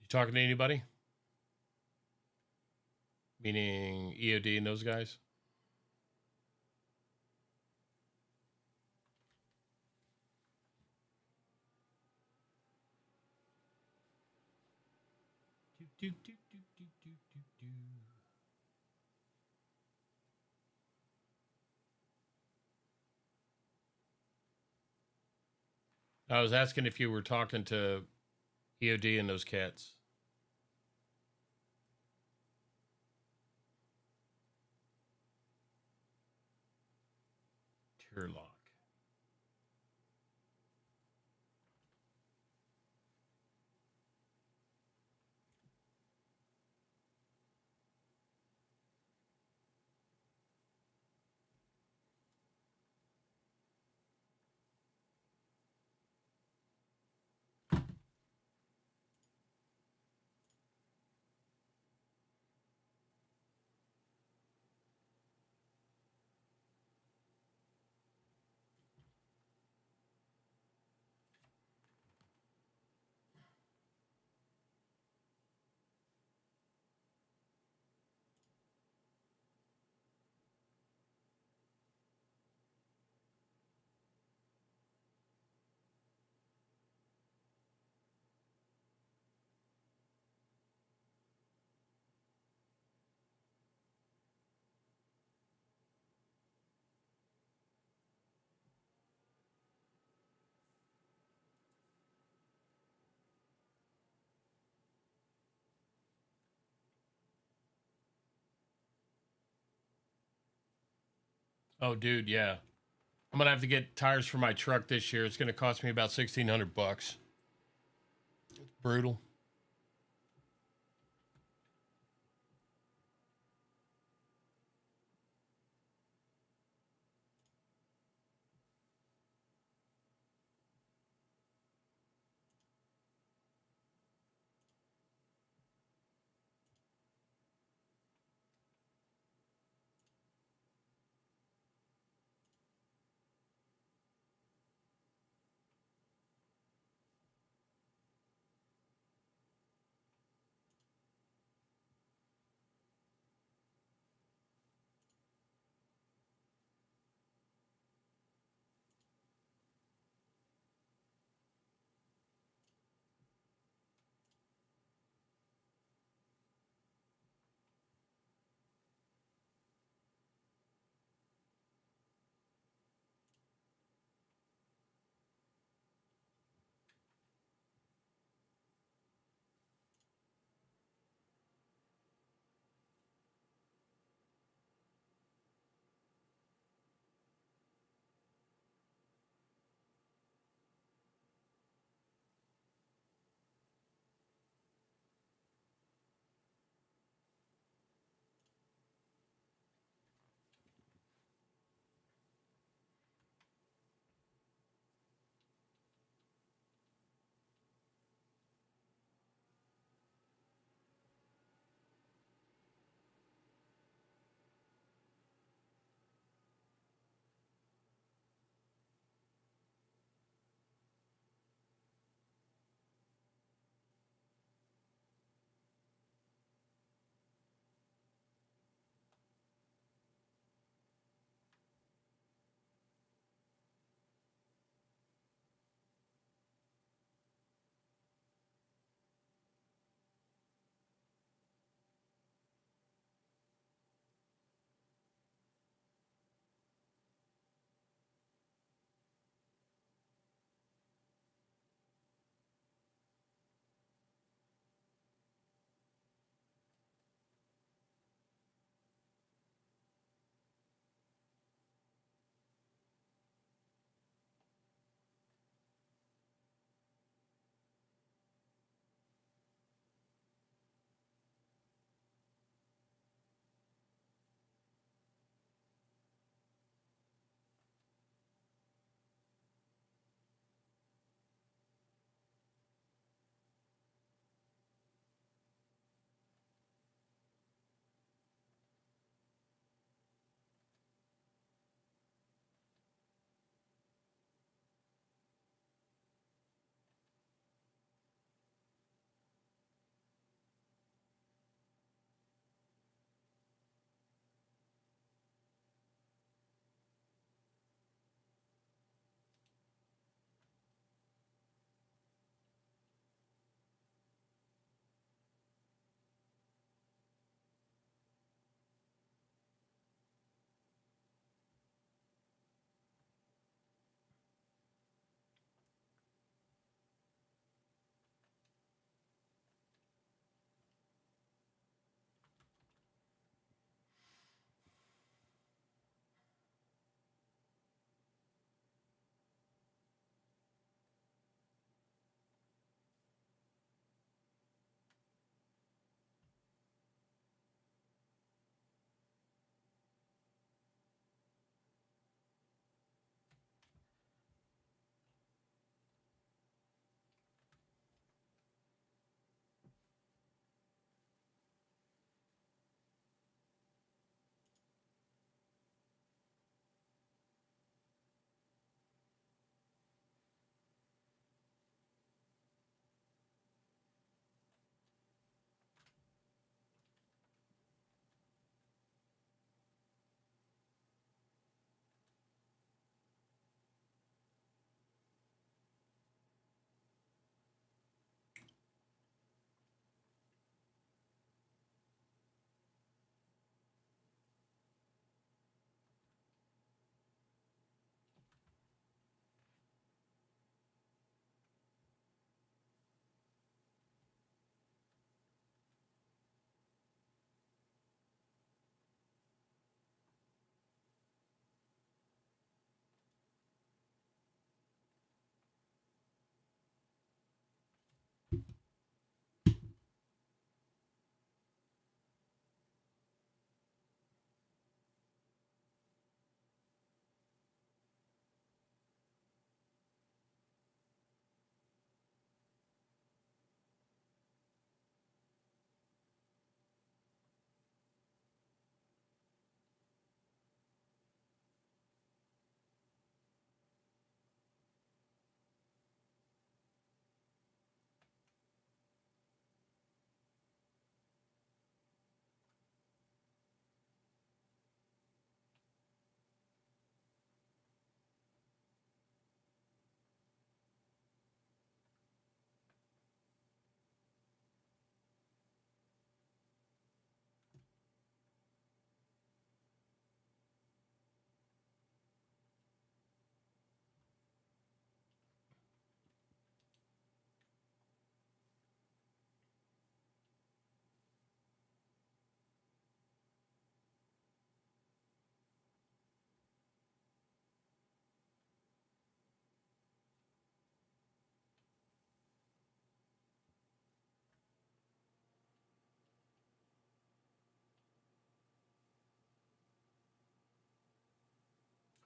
You talking to anybody? Meaning EOD and those guys? I was asking if you were talking to EOD and those cats. Tier lock. Oh, dude, yeah. I'm gonna have to get tires for my truck this year. It's gonna cost me about $1,600. It's brutal.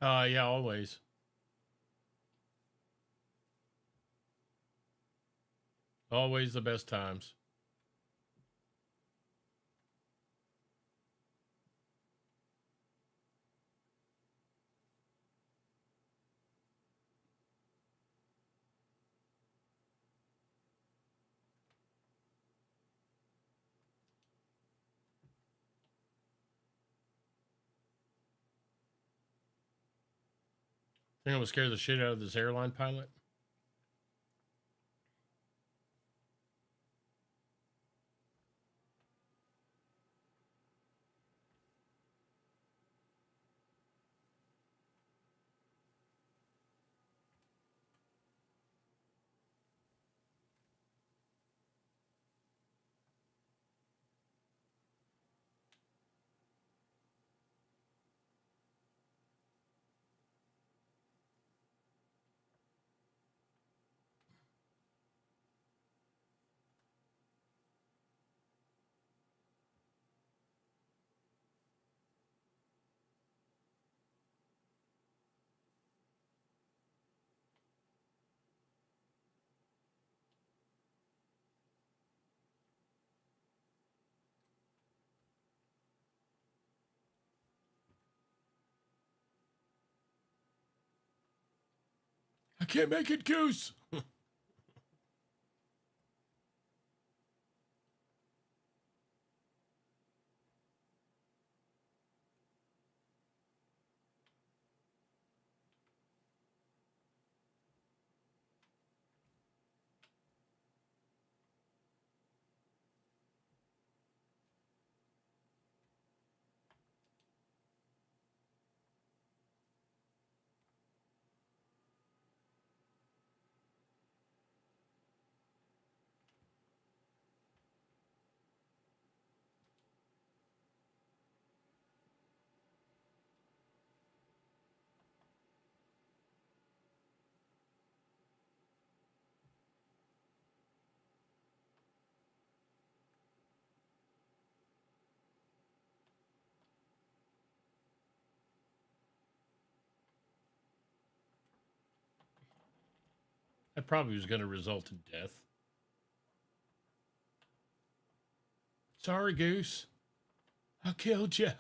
Yeah, always. Always the best times. Think it would scare the shit out of this airline pilot? I can't make it, Goose. That probably was going to result in death. Sorry, Goose. I killed you.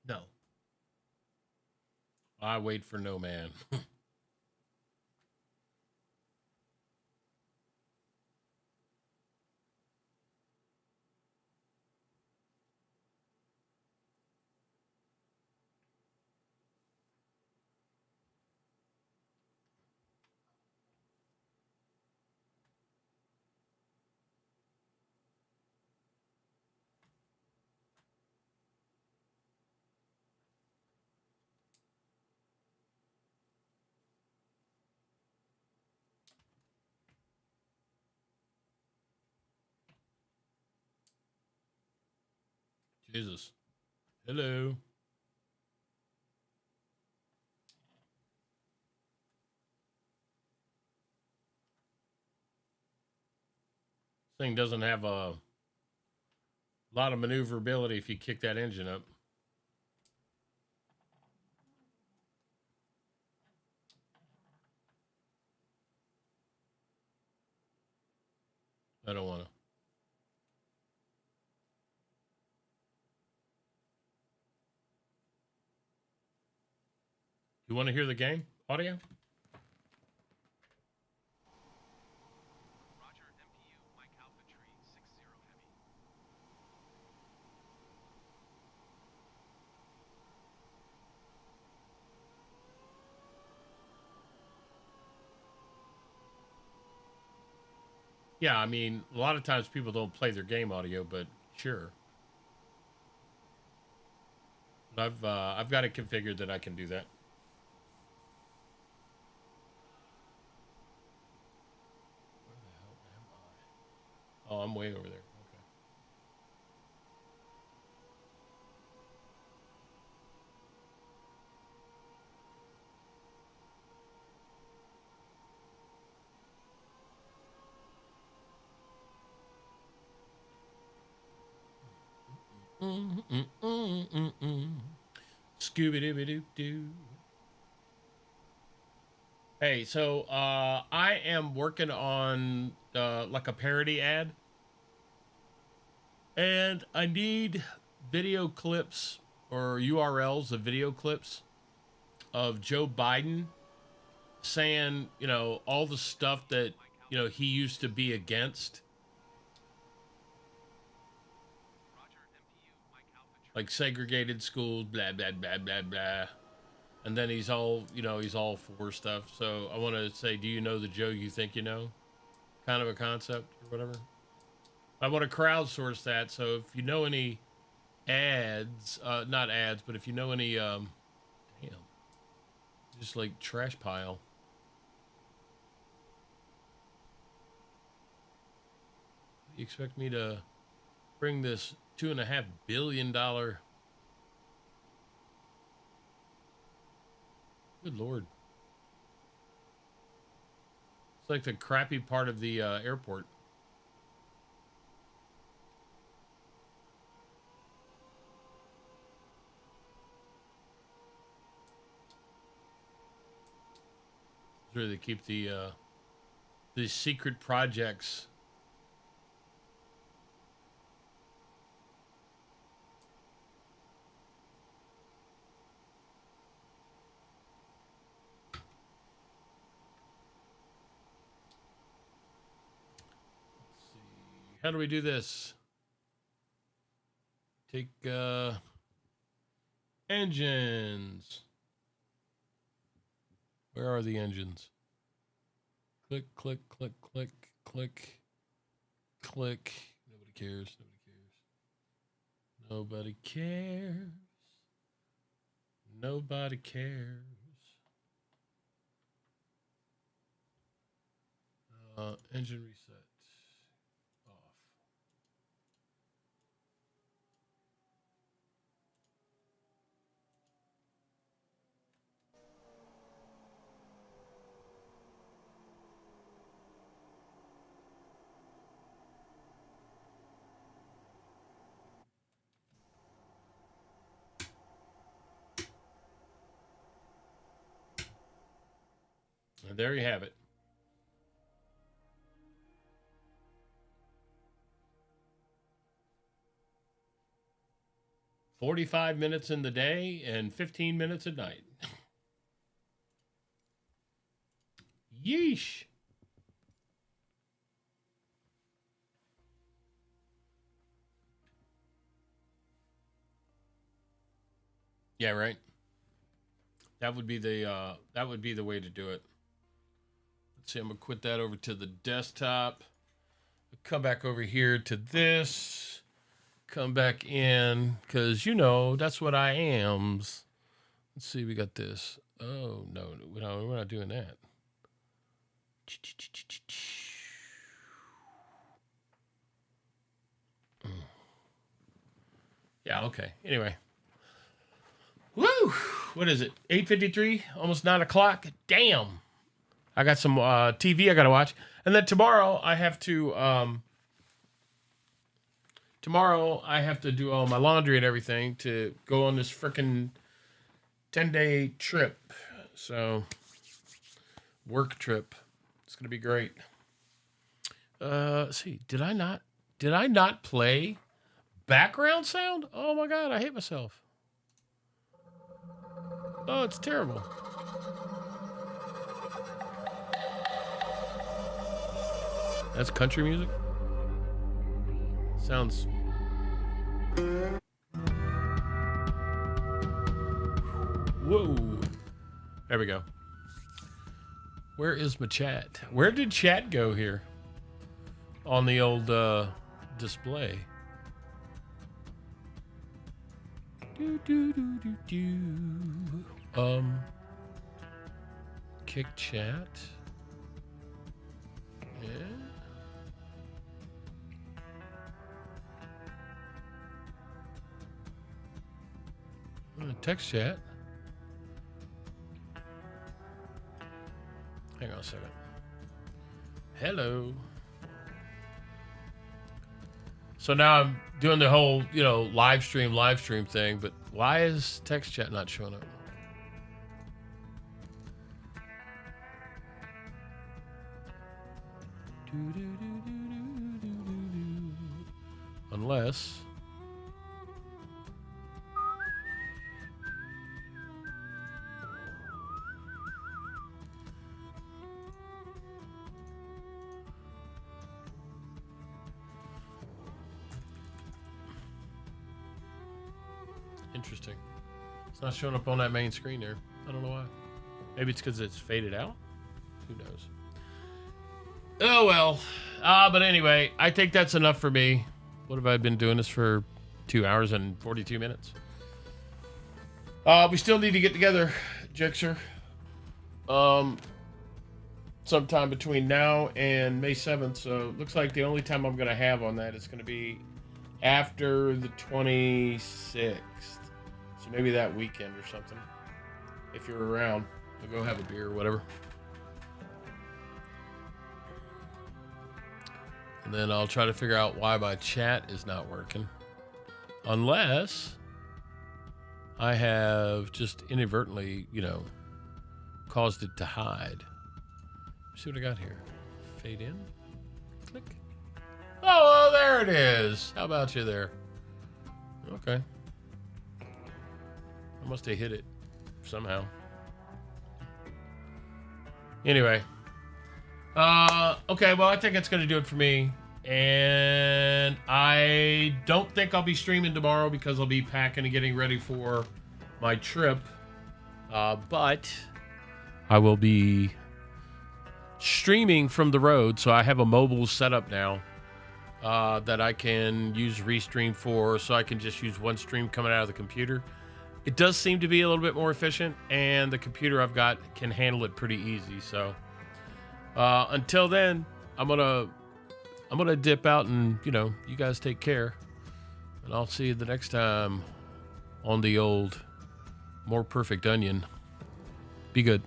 No. I wait for no man. Jesus. Hello. Thing doesn't have a A lot of maneuverability if you kick that engine up. I don't want to. You want to hear the game audio? Yeah, I mean, a lot of times people don't play their game audio, but sure. I've got it configured that I can do that. Where the hell am I? Oh, I'm way over there. Okay. Scooby-Dooby-Doo-Doo. Hey, so I am working on like a parody ad, and I need video clips or URLs of video clips of Joe Biden saying, you know, all the stuff that, you know, he used to be against. Like segregated schools, blah, blah, blah, blah, blah. And then he's all, you know, he's all for stuff. So I want to say, do you know the Joe you think you know? Kind of a concept or whatever. I want to crowdsource that. So if you know any ads, not ads, but if you know any, just like trash pile. You expect me to bring this $2.5 billion? Good Lord. It's like the crappy part of the airport. It's where they keep the secret projects. How do we do this? Take engines. Where are the engines? Click, click, click, click, click, click. Nobody cares. Nobody cares. Nobody cares. Engine reset. And there you have it. $45 minutes in the day and 15 minutes at night. Yeesh. Yeah, right. That would be the way to do it. Let's see, I'm gonna quit that over to the desktop. Come back over here to this. Come back in, because you know that's what I am. Let's see, we got this. Oh no, we're not doing that. Yeah, okay. Anyway. Woo! What is it? 8:53? Almost 9 o'clock? Damn. I got some TV I got to watch. And then tomorrow I have to tomorrow I have to do all my laundry and everything to go on this frickin' 10-day trip. So, work trip. It's gonna be great. Let's see. Did I not play background sound? Oh my God, I hate myself. Oh, it's terrible. That's country music? Sounds... Whoa. There we go. Where is my chat? Where did chat go here? On the old display. Kick chat. Yeah. Text chat. Hang on a second. Hello. So now I'm doing the whole, live stream thing, but why is text chat not showing up? Unless... Interesting. It's not showing up on that main screen there. I don't know why. Maybe it's because it's faded out? Who knows? Oh, well. But anyway, I think that's enough for me. What have I been doing this for 2 hours and 42 minutes? We still need to get together, Jixer. Sometime between now and May 7th. So it looks like the only time I'm going to have on that is going to be after the 26th. So maybe that weekend or something. If you're around, we'll go have a beer or whatever. And then I'll try to figure out why my chat is not working. Unless I have just inadvertently, caused it to hide. Let's see what I got here. Fade in. Click. Oh, well, there it is. How about you there? Okay. I must have hit it somehow. Anyway. Okay, well, I think that's going to do it for me. And I don't think I'll be streaming tomorrow because I'll be packing and getting ready for my trip. But I will be streaming from the road. So I have a mobile setup now that I can use Restream for. So I can just use one stream coming out of the computer. It does seem to be a little bit more efficient. And the computer I've got can handle it pretty easy. So until then, I'm gonna dip out and, you guys take care. And I'll see you the next time on the old More Perfect Onion. Be good.